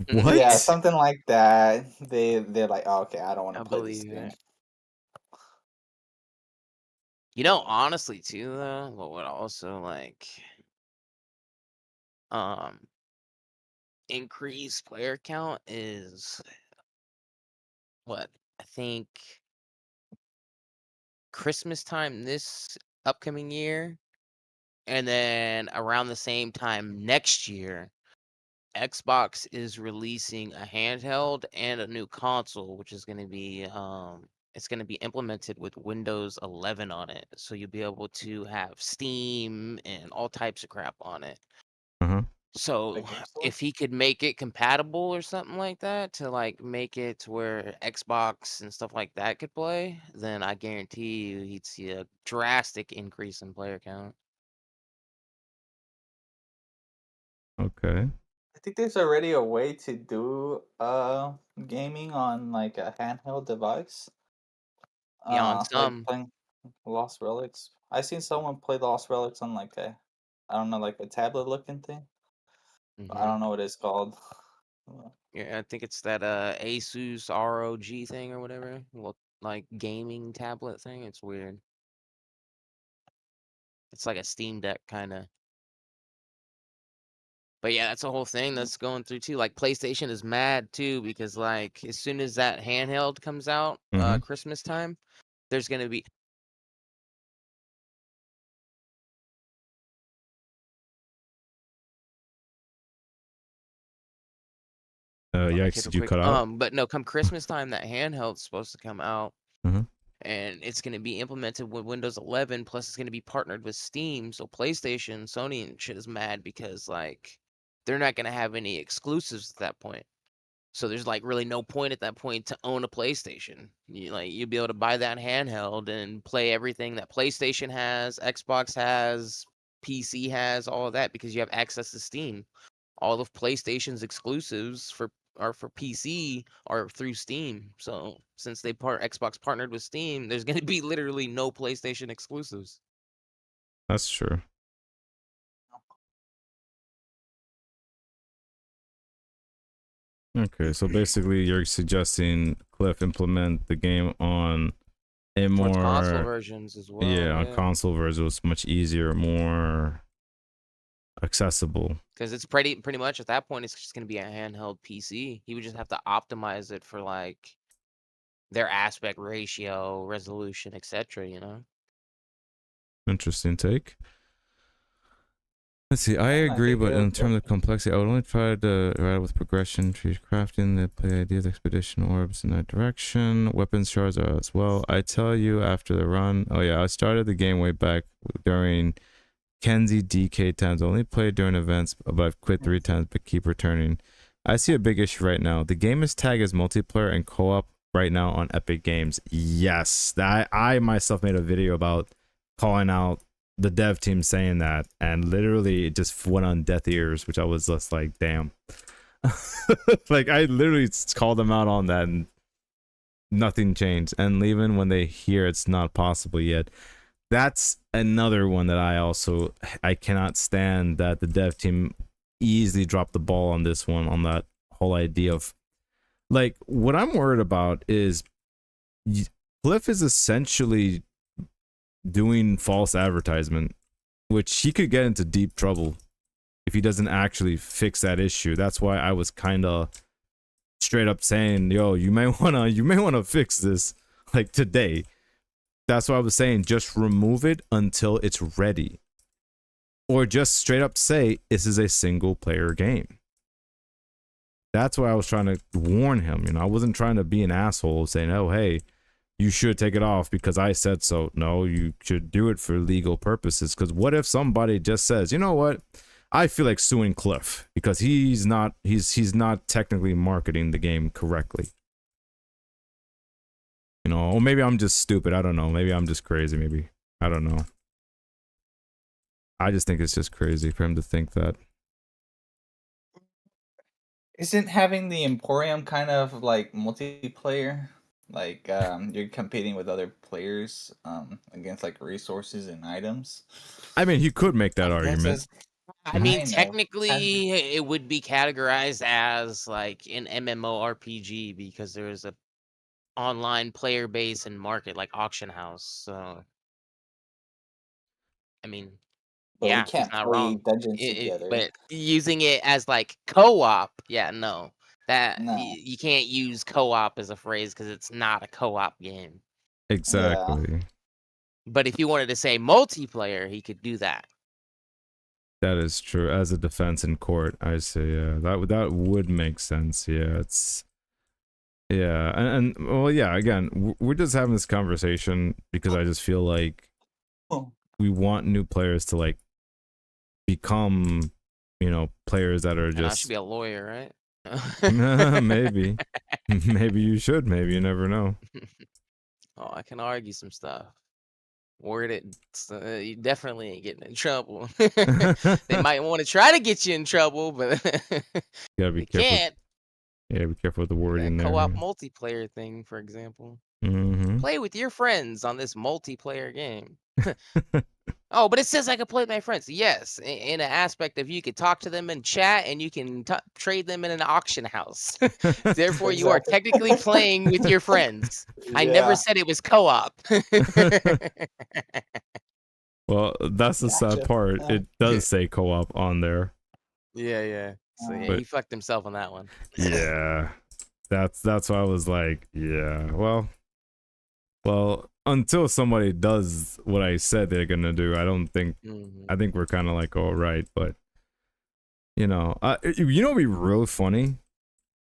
Yeah, What? something like that. They're like, oh, okay, I don't want I to play this believe game. it. You know, honestly, too, though, what would also like um increase player count is what I think Christmas time this upcoming year, and then around the same time next year, Xbox is releasing a handheld and a new console, which is going to be it's going to be implemented with Windows 11 on it. So you'll be able to have Steam and all types of crap on it. Uh-huh. So The game store? if he could make it compatible or something like that to like make it to where Xbox and stuff like that could play, then I guarantee you he'd see a drastic increase in player count. Okay. I think there's already a way to do gaming on like a handheld device. Yeah, on Like some. playing Lost Relics. I seen someone play Lost Relics on like a, I don't know, like a tablet looking thing. I Hmm. don't know what it's called. Yeah, I think it's that Asus ROG thing or whatever. Look like gaming tablet thing. It's weird. It's like a Steam Deck kind of. But yeah, that's a whole thing that's going through too. Like PlayStation is mad too because like as soon as that handheld comes out, Mm-hmm. Christmas time, there's gonna be mic hit Yikes, real did you quick. cut out? But no, come Christmas time, that handheld's supposed to come out, Mm-hmm. and it's gonna be implemented with Windows 11. Plus, it's gonna be partnered with Steam. So PlayStation, Sony, and shit is mad because like they're not gonna have any exclusives at that point. So there's like really no point at that point to own a PlayStation. You'd be able to buy that handheld and play everything that PlayStation has, Xbox has, PC has, all of that because you have access to Steam. All of PlayStation's exclusives are for PC are through Steam. So since Xbox partnered with Steam, there's gonna be literally no PlayStation exclusives. That's true. Okay, so basically you're suggesting Cliff implement the game on a Towards console more, versions as well, yeah, on yeah. console version was much easier, more accessible. Because it's pretty much at that point, it's just gonna be a handheld PC. He would just have to optimize it for like their aspect ratio, resolution, etc. You know. Interesting take. Let's see, I Yeah, I agree, think but it'll in go. terms of complexity, I would only try to ride with progression, trees crafting, the play ideas, expedition orbs in that direction. Weapons shards are as well. I tell you after the run, oh yeah, I started the game way back during Kenzie DK times. I only played during events, but I've quit 3 times, but keep returning. I see a big issue right now. The game is tagged as multiplayer and co-op right now on Epic Games. Yes, that I myself made a video about calling out the dev team saying that, and literally it just went on deaf ears, which I was just like, damn. Like I literally called them out on that, and nothing changed. And even when they hear it's not possible yet, that's another one that I cannot stand, that the dev team easily dropped the ball on this one, on that whole idea of like, what I'm worried about is Cliff is essentially doing false advertisement, which he could get into deep trouble if he doesn't actually fix that issue. That's why I was kind of straight up saying, yo, you may wanna fix this like today. That's what I was saying. Just remove it until it's ready. Or just straight up say, this is a single player game. That's why I was trying to warn him. You know, I wasn't trying to be an asshole saying, oh, hey, you should take it off because I said so. No, you should do it for legal purposes. Because what if somebody just says, you know what? I feel like suing Cliff because he's not technically marketing the game correctly. You know, or maybe I'm just stupid. I don't know. Maybe I'm just crazy. Maybe. I don't know. I just think it's just crazy for him to think that. Isn't having the Emporium kind of like multiplayer? Like you're competing with other players against like resources and items. I mean, he could make that I guess argument. it's I mean, kind of technically, it would be categorized as like an MMORPG because there's a online player base and market like auction house. So, I mean, but we yeah, he's can't not play wrong. dungeons together. But using it as like co-op, yeah, no, that No. you can't use co-op as a phrase because it's not a co-op game. Exactly. But if you wanted to say multiplayer, he could do that. That is true. As a defense in court, I say, yeah, that would make sense. Yeah, it's, yeah, and well, yeah. Again, we're just having this conversation because I just feel like we want new players to like become, you know, players that are And I just should be a lawyer, right? maybe, maybe you should. Maybe you never know. Oh, I can argue some stuff. Word it, you definitely ain't getting in trouble. They might want to try to get you in trouble, but Gotta be they careful. can't. Yeah, be careful with the wording That there. co-op multiplayer thing, for example. Mm-hmm. Play with your friends on this multiplayer game. Oh, but it says I can play with my friends. Yes, in an aspect of you could talk to them in chat and you can trade them in an auction house. Therefore, you are Exactly. technically playing with your friends. I never Yeah. said it was co-op. Well, that's the sad Gotcha. part. It does say co-op on there. Yeah. So yeah, But- he fucked himself on that one. Yeah. That's why I was like, yeah, well, until somebody does what I said they're gonna do, I don't think I think we're kind of like all right, but you know, you know, it'd be real funny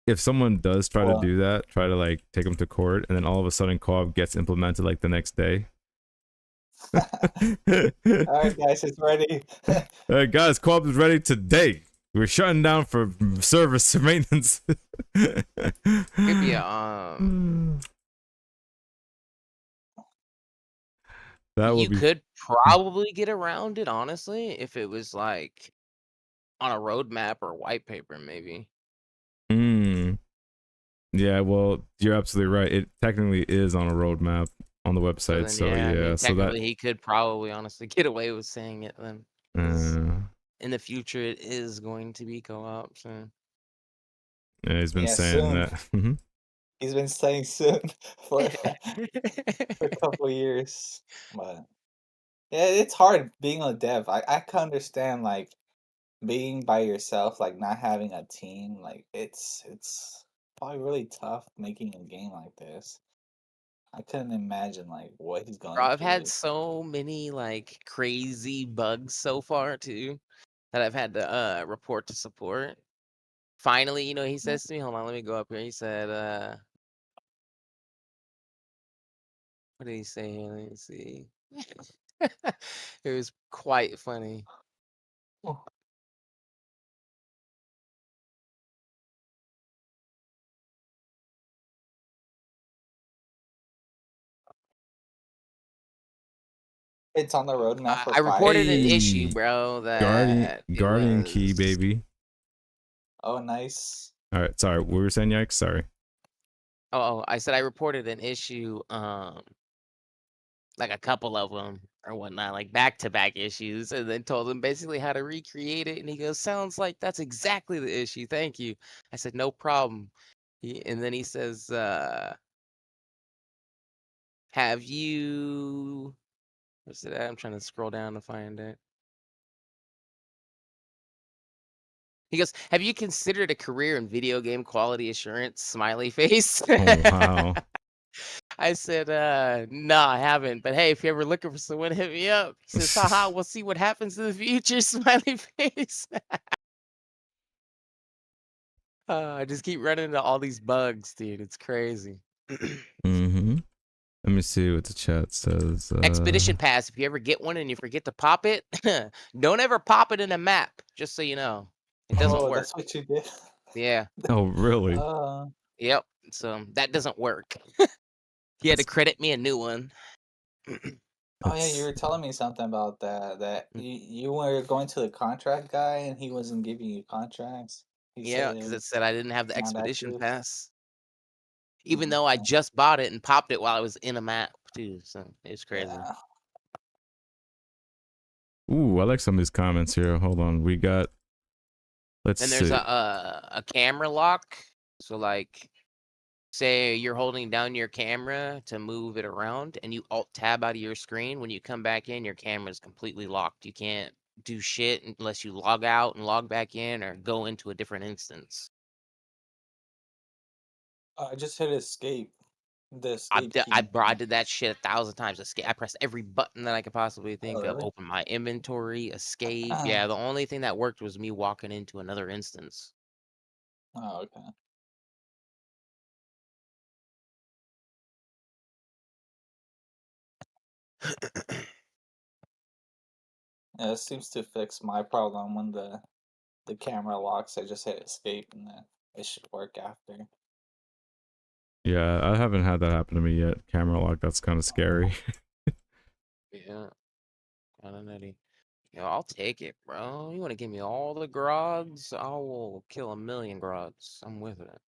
if someone does try to do that, try to like take them to court, and then all of a sudden co-op gets implemented like the next day. All right, guys, it's ready. All right, guys, co-op is ready today. We're shutting down for service maintenance. Could be a that would you be. could probably get around it, honestly, if it was like on a roadmap or white paper, maybe. Yeah, well, you're absolutely right. It technically is on a roadmap on the website, so I yeah. mean, So that technically he could probably honestly get away with saying it then. 'cause in the future, it is going to be co-op. So. yeah, he's been Yeah, saying soon. that. Mhm. He's been saying soon for a couple years, but yeah, it's hard being a dev. I can understand like being by yourself, like not having a team. Like it's probably really tough making a game like this. I couldn't imagine like what he's Bro, going I've had through. so many like crazy bugs so far too that I've had to report to support. Finally, you know, he says to me, hold on, let me go up here. He said, what did he say here? Let me see. It was quite funny. It's on the roadmap for I reported an 5. issue, Hey, bro, that it Guardian key, was baby. Oh, nice. All right, sorry. What were we saying, Yikes? Sorry. Oh, I said I reported an issue, like a couple of them or whatnot, like back-to-back issues, and then told him basically how to recreate it. And he goes, "Sounds like that's exactly the issue. Thank you." I said, "No problem." And then he says, "Have you?" What's it at? I'm trying to scroll down to find it. He goes, "Have you considered a career in video game quality assurance?" Smiley face. Oh wow. I said, no, I haven't. But hey, if you're ever looking for someone, hit me up. He says, haha, we'll see what happens in the future. Smiley face. I just keep running into all these bugs, dude. It's crazy. Mm-hmm. Let me see what the chat says. Expedition Pass, if you ever get one and you forget to pop it, don't ever pop it in a map, just so you know. It doesn't Oh, work. that's what you did. Yeah. Oh, really? Yep. So that doesn't work. He had to credit me a new one. Oh yeah, you were telling me something about that. That you were going to the contract guy and he wasn't giving you contracts. He Yeah, said because it it's said I didn't have the not Expedition active. Pass. Even though I Okay. just bought it and popped it while I was in a map too. So it's crazy. Yeah. Ooh, I like some of these comments here. Hold on. We got, let's And see. there's a camera lock. So like, say you're holding down your camera to move it around and you alt tab out of your screen. When you come back in, your camera's completely locked. You can't do shit unless you log out and log back in or go into a different instance. I just hit escape. The I escape did, I, key. bro, I did that shit 1,000 times. Escape. I pressed every button that I could possibly Oh think of. really? Open my inventory, escape. Yeah, the only thing that worked was me walking into another instance. Oh okay. Yeah, it seems to fix my problem when the camera locks. I just hit escape and then it should work after. Yeah, I haven't had that happen to me yet. Camera lock, that's kind of scary. Yeah, kind of nutty. Yo, I'll take it, bro. You want to give me all the grods? I will kill 1,000,000 grods. I'm with it.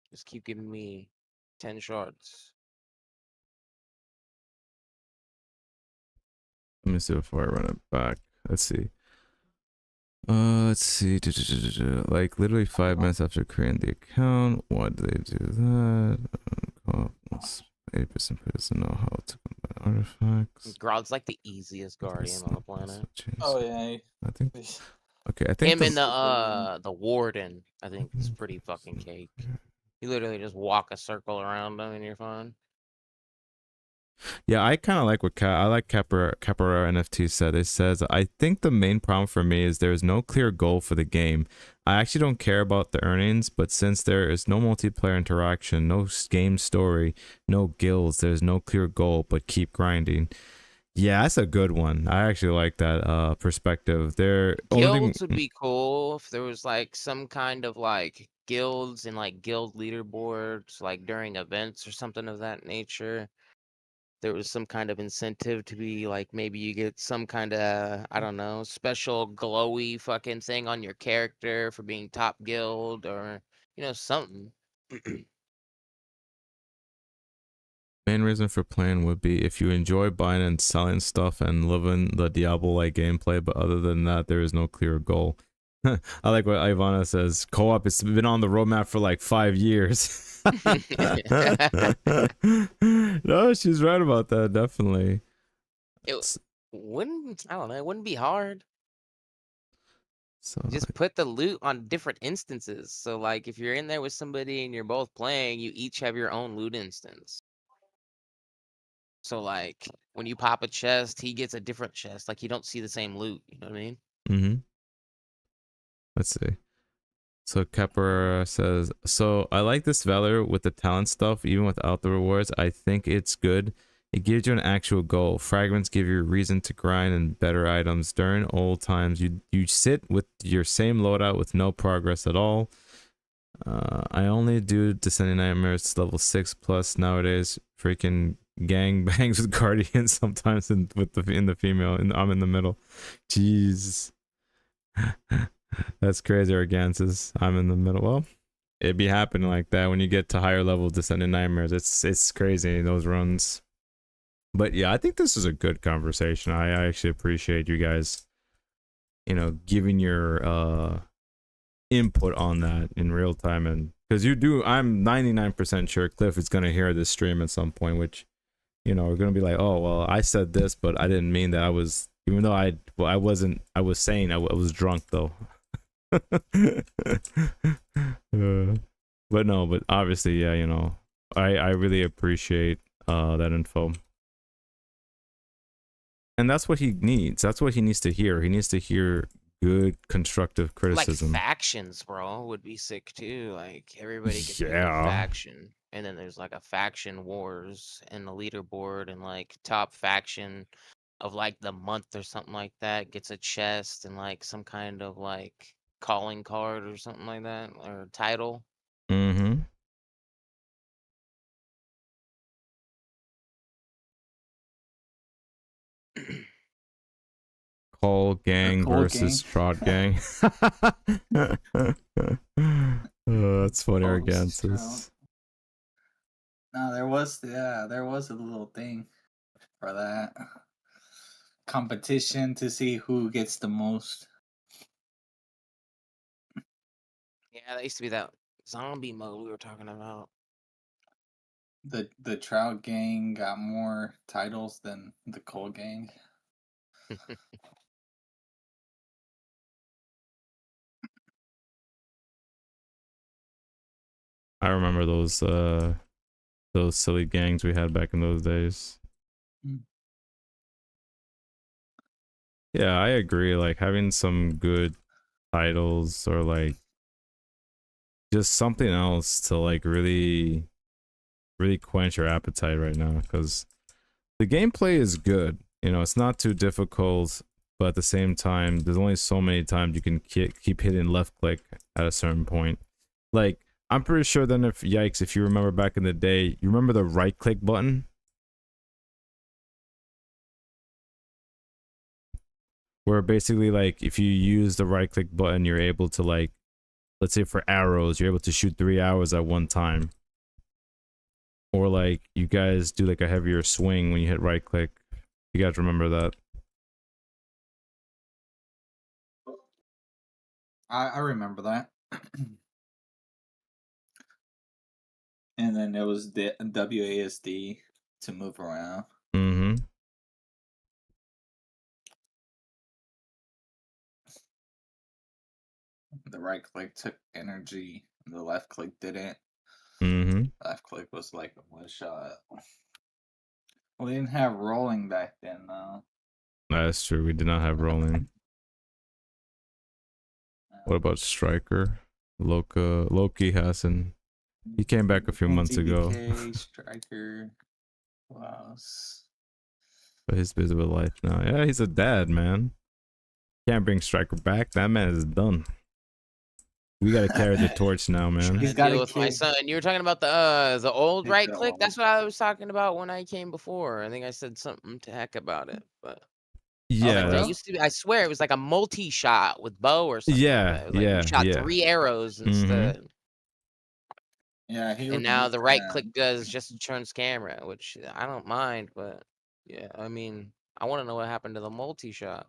Just keep giving me 10 shards. Let me see before I run it back. Let's see. Let's see. Like literally 5 minutes after creating the account. Why do they do that? 80% doesn't know how to combine artifacts. Grod's like the easiest guardian on the planet. Oh yeah. I think. Okay, I think Him and the warden, I think, is pretty fucking cake. You literally just walk a circle around them and you're fine. Yeah, I kind of like what I like Capoeira NFT said. It says, I think the main problem for me is there is no clear goal for the game. I actually don't care about the earnings, but since there is no multiplayer interaction, no game story, no guilds, there's no clear goal but keep grinding. Yeah, that's a good one. I actually like that perspective. Guilds would be cool if there was like some kind of like guilds and like guild leaderboards like during events or something of that nature. There was some kind of incentive to be like maybe you get some kind of, I don't know, special glowy fucking thing on your character for being top guild or something. Main reason for playing would be if you enjoy buying and selling stuff and loving the Diablo-like gameplay, but other than that, there is no clear goal. I like what Ivana says. Co-op, it's been on the roadmap for like 5 years. No, she's right about that, definitely. It wouldn't, I don't know, it wouldn't be hard. So just put the loot on different instances. So like if you're in there with somebody and you're both playing, you each have your own loot instance. So like when you pop a chest, he gets a different chest. Like you don't see the same loot. You know what I mean? Mm-hmm. Let's see. So Kepper says, so I like this Valor with the talent stuff, even without the rewards. I think it's good. It gives you an actual goal. Fragments give you a reason to grind and better items. During old times, you sit with your same loadout with no progress at all. I only do Descending Nightmares level 6+ nowadays. Freaking gang bangs with Guardians sometimes in the female, and I'm in the middle. Jeez. That's crazy, Argansis. I'm in the middle. Well, it be happening like that when you get to higher level Descending Nightmares. It's crazy, those runs. But yeah, I think this is a good conversation. I actually appreciate you guys, giving your input on that in real time. And because I'm 99% sure Cliff is going to hear this stream at some point, which, we're going to be like, oh, well, I said this, but I didn't mean that. Even though I was saying I was drunk though. But obviously, yeah, I really appreciate that info. And that's what he needs. That's what he needs to hear. He needs to hear good constructive Like criticism. factions, bro, would be sick too. Like everybody could pick a Yeah. faction, and then there's like a faction wars and a leaderboard, and like top faction of like the month or something like that gets a chest and like some kind of like calling card or something like that, or title. Mm-hmm. Call gang Call versus gang. Trot gang. Oh, that's funny, Call Argansis. No, there was a little thing for that competition to see who gets the most. Yeah, that used to be that zombie mode we were talking about. The Trout gang got more titles than the Cole gang. I remember those silly gangs we had back in those days. Yeah, I agree. Like having some good titles or like just something else to like really quench your appetite right now, because the gameplay is good. You know, it's not too difficult, but at the same time, there's only so many times you can keep hitting left click at a certain point. Like, I'm pretty sure then if you remember back in the day, you remember the right click button? Where basically like if you use the right click button, you're able to like, let's say for arrows, you're able to shoot 3 arrows at one time. Or like you guys do like a heavier swing when you hit right click. You guys remember that? I remember that. And then it was the WASD to move around. Mm-hmm. The right click took energy, the left click didn't. Mm-hmm. Left click was like a one shot. We didn't have rolling back then, though. That's true. We did not have rolling. What about Striker? Loki hasn't. He came back a few months ago. TBK, Striker. Who else? But he's busy with life now. Yeah, he's a dad, man. Can't bring Striker back. That man is done. We gotta carry the torch now, man. He's He's got got a with my kid. son. You were talking about the old He's right the click. old. That's what I was talking about when I came before. I think I said something to heck about it, but Yeah, like, bro? it used to be. I swear it was like a multi-shot with bow or something. yeah, Like that. Like you shot yeah. 3 arrows instead. Yeah, he And now removed the right that. click does just turns camera, which I don't mind, but yeah, I mean, I want to know what happened to the multi-shot.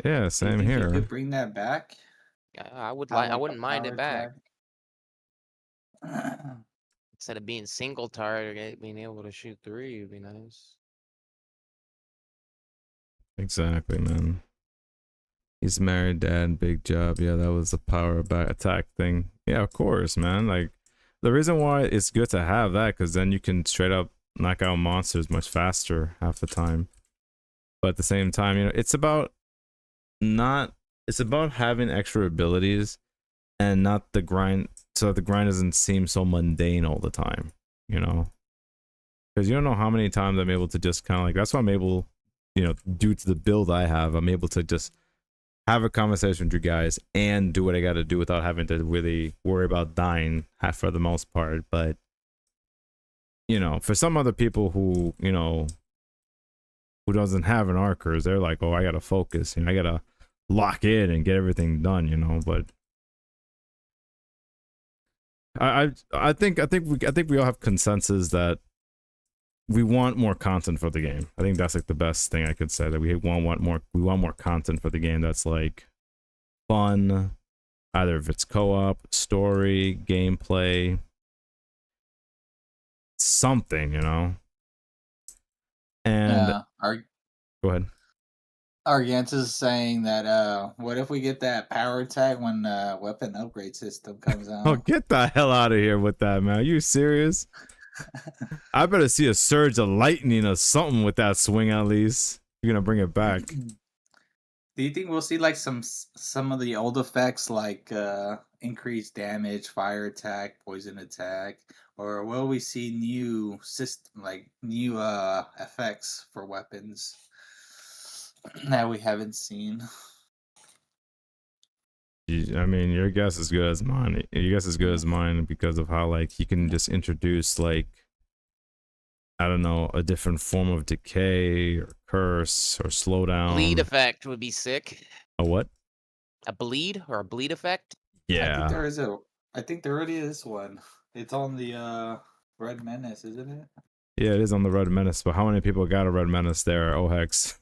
Yeah, Do you same think here. you could bring that back? I would Have, like. I like, a wouldn't mind power it back. tag? Instead of being single target, being able to shoot 3 would be nice. Exactly, man. He's married, dad, big job. Yeah, that was the power back attack thing. Yeah, of course, man. Like the reason why it's good to have that, because then you can straight up knock out monsters much faster half the time. But at the same time, you know, it's about having extra abilities and not the grind, so that the grind doesn't seem so mundane all the time, you know? Because you don't know how many times I'm able to just kind of like, that's why I'm able, you know, due to the build I have, I'm able to just have a conversation with you guys and do what I got to do without having to really worry about dying for the most part. But, you know, for some other people who, you know, who doesn't have an archers, they're like, oh, I got to focus and I got to lock in and get everything done, you know. But I think we all have consensus that we want more content for the game. I think that's like the best thing I could say, that we want more content for the game that's like fun, either if it's co-op, story, gameplay, something, you know. And go ahead. Argantus is saying that what if we get that power tag when weapon upgrade system comes out? Oh, get the hell out of here with that, man. Are you serious? I better see a surge of lightning or something with that swing at least. You're gonna bring it back. Do you think we'll see like some of the old effects like increased damage, fire attack, poison attack, or will we see new effects for weapons that we haven't seen? I mean, your guess is good as mine. Your guess is good as mine because of how like you can just introduce like I don't know a different form of decay or curse or slowdown. Bleed effect would be sick. A what? A bleed or a bleed effect? Yeah. I think there already is one. It's on the Red Menace, isn't it? Yeah, it is on the Red Menace, but how many people got a Red Menace there? Oh hex.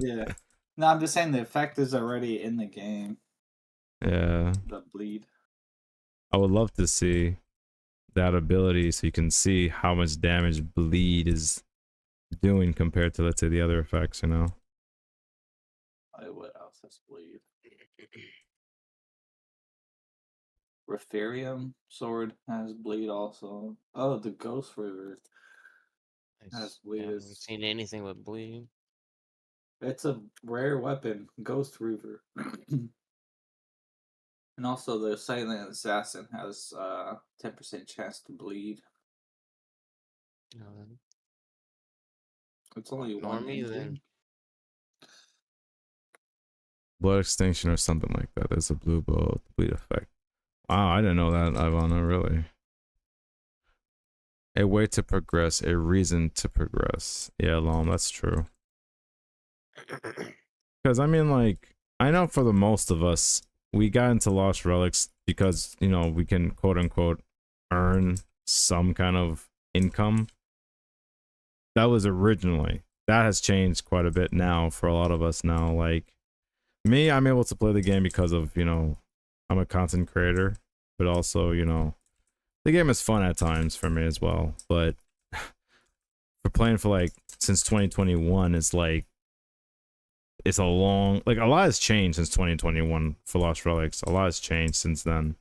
Yeah. No, I'm just saying the effect is already in the game. Yeah. The bleed. I would love to see that ability so you can see how much damage bleed is doing compared to, let's say, the other effects, you know? What else has bleed? Referium sword has bleed also. Oh, the Ghost River has bleed. I haven't seen anything with bleed. It's a rare weapon, Ghost Reaver. And also the Silent Assassin has 10% chance to bleed. It's only one Normie engine. then. Blood extinction or something like that. There's a blue bolt bleed effect. Wow, I didn't know that, Ivana, really. A way to progress, a reason to progress. Yeah, Lom, that's true. Because, I mean, like, I know for the most of us, we got into Lost Relics because, you know, we can quote unquote earn some kind of income. That was originally. That has changed quite a bit now for a lot of us now. Like, me, I'm able to play the game because of, you know, I'm a content creator, but also, you know, the game is fun at times for me as well. But for playing for like since 2021, it's like it's a long like a lot has changed since 2021 for Lost Relics. A lot has changed since then,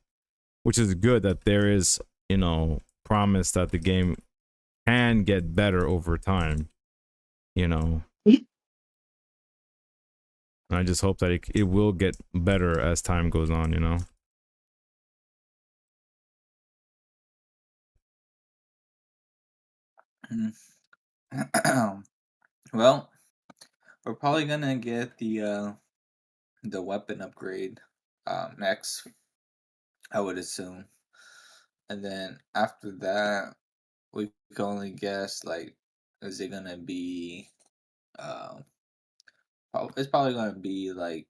which is good that there is, you know, promise that the game can get better over time, you know. And I just hope that it will get better as time goes on, you know. Well, we're probably gonna get the weapon upgrade next, I would assume. And then after that, we can only guess like, is it gonna be it's probably gonna be like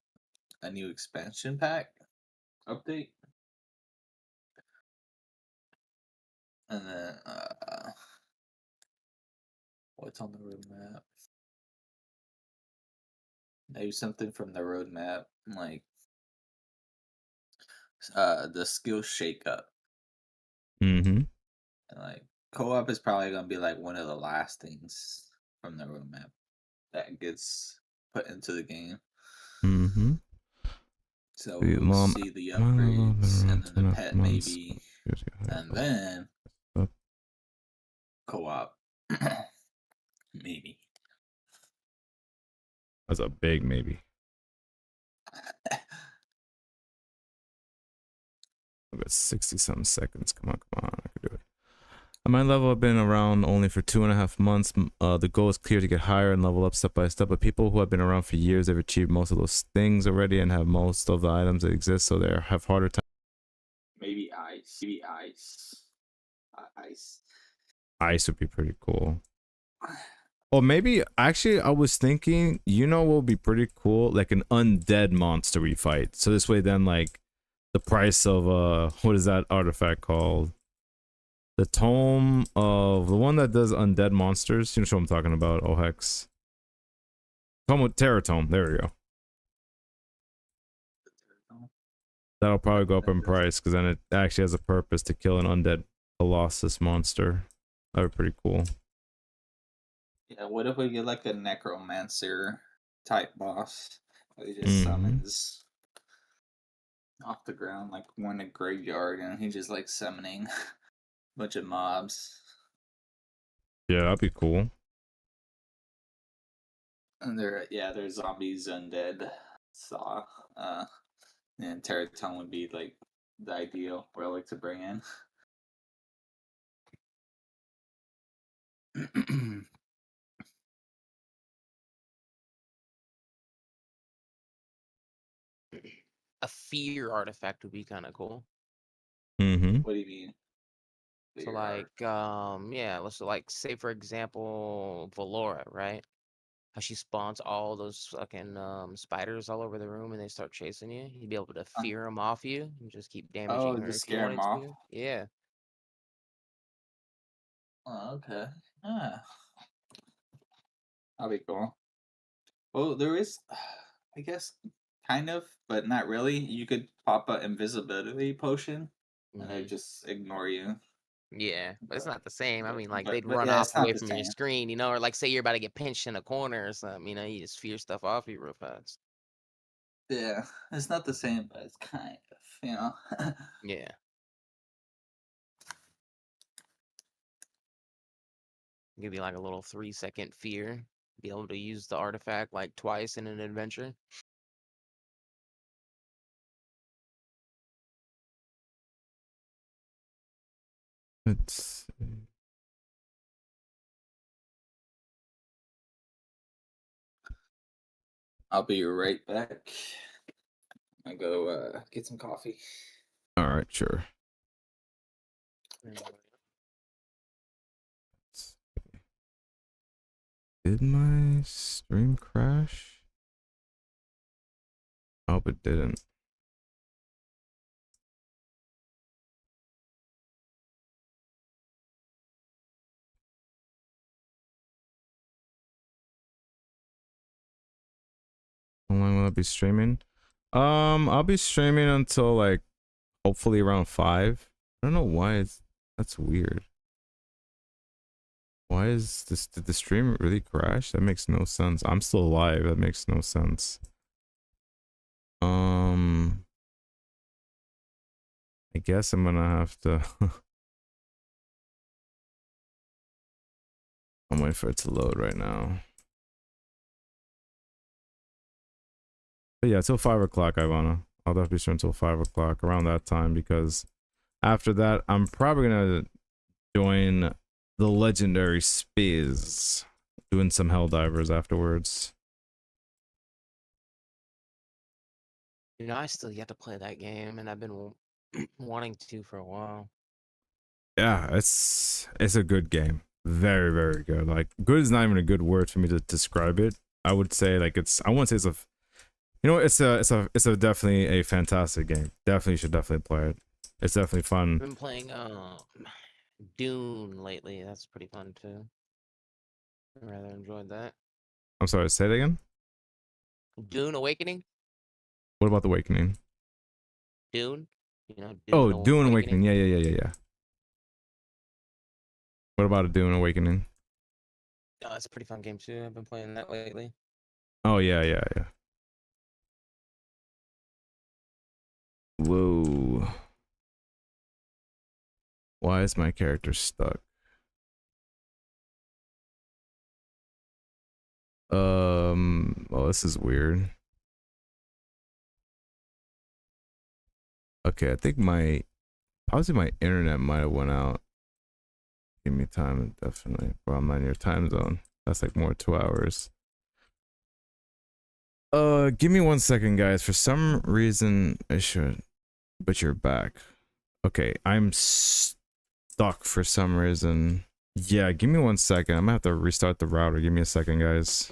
a new expansion pack update. And then what's on the roadmap? Maybe something from the roadmap, like the skill shakeup. Mm-hmm. And like co-op is probably gonna be like one of the last things from the roadmap that gets put into the game. Mm-hmm. So we'll see the upgrades and then the pet months. maybe, and then co-op maybe. That's a big maybe. I've got 60-something seconds. Come on, I can do it. At my level, I've been around only for 2.5 months. The goal is clear to get higher and level up step by step. But people who have been around for years, they've achieved most of those things already and have most of the items that exist, so they have harder time. Maybe ice. Maybe ice. Ice. Ice would be pretty cool. Or maybe, actually, I was thinking, you know what would be pretty cool? Like an undead monster we fight. So this way, then, like, the price of, what is that artifact called? The tome of the one that does undead monsters. You know what I'm talking about? Oh hex. Tome with Terror Tome. There we go. That'll probably go up in price because then it actually has a purpose to kill an undead Colossus monster. That would be pretty cool. Yeah, what if we get like a necromancer type boss that he just summons off the ground, like one in a graveyard, and he just like summoning a bunch of mobs. Yeah, that'd be cool. And they're zombies, undead. So, and Terraton would be like the ideal relic to bring in. A fear artifact would be kind of cool. Mm-hmm. What do you mean? So like, yeah, let's like say for example, Valora, right? How she spawns all those fucking spiders all over the room and they start chasing you. You'd be able to Uh, fear them off you and just keep damaging oh, her just if you scare him wanted off. to. Yeah. Oh, okay. Ah, that'll be cool. Well, there is, I guess, kind of, but not really. You could pop an invisibility potion, and they Hmm. just ignore you. Yeah, but it's But, not the same. I but, mean, like but, they'd but run yeah, off it's not away the from your same. screen, you know, or like say you're about to get pinched in a corner or something, you know, you just fear stuff off you real fast. Yeah, it's not the same, but it's kind of, you know. Yeah. Give you like a little 3-second fear. Be able to use the artifact like twice in an adventure. Let's see. I'll be right back. I go get some coffee. All right, sure. Did my stream crash? I hope it didn't. How long will I be streaming? I'll be streaming until like hopefully around 5. I don't know why that's weird. Why is this, did the stream really crash? That makes no sense. I'm still alive. That makes no sense. I guess I'm gonna have to I'm waiting for it to load right now. But yeah, till 5 o'clock, I'll definitely stream until 5 o'clock around that time, because after that, I'm probably gonna join the legendary Spiz, doing some Helldivers afterwards. You know, I still yet to play that game, and I've been wanting to for a while. Yeah, it's a good game. Very, very good. Like, good is not even a good word for me to describe it. I would say like I won't say it's a, you know, it's a definitely a fantastic game. Definitely should definitely play it. It's definitely fun. I've been playing Dune lately. That's pretty fun too. I rather enjoyed that. I'm sorry, say it again. Dune Awakening? What about the Awakening? Dune? You know, Oh, Dune Dune Awakening. Awakening? Yeah. What about a Dune Awakening? Oh, it's a pretty fun game too. I've been playing that lately. Oh yeah. Whoa. Why is my character stuck? Oh, this is weird. Okay, I think possibly my internet might have went out. Give me time, definitely. Well, I'm not in your time zone. That's like more 2 hours. Give me 1 second, guys. For some reason, I should, but you're back. Okay, I'm stuck for some reason. Yeah, give me 1 second. I'm gonna have to restart the router. Give me a second, guys.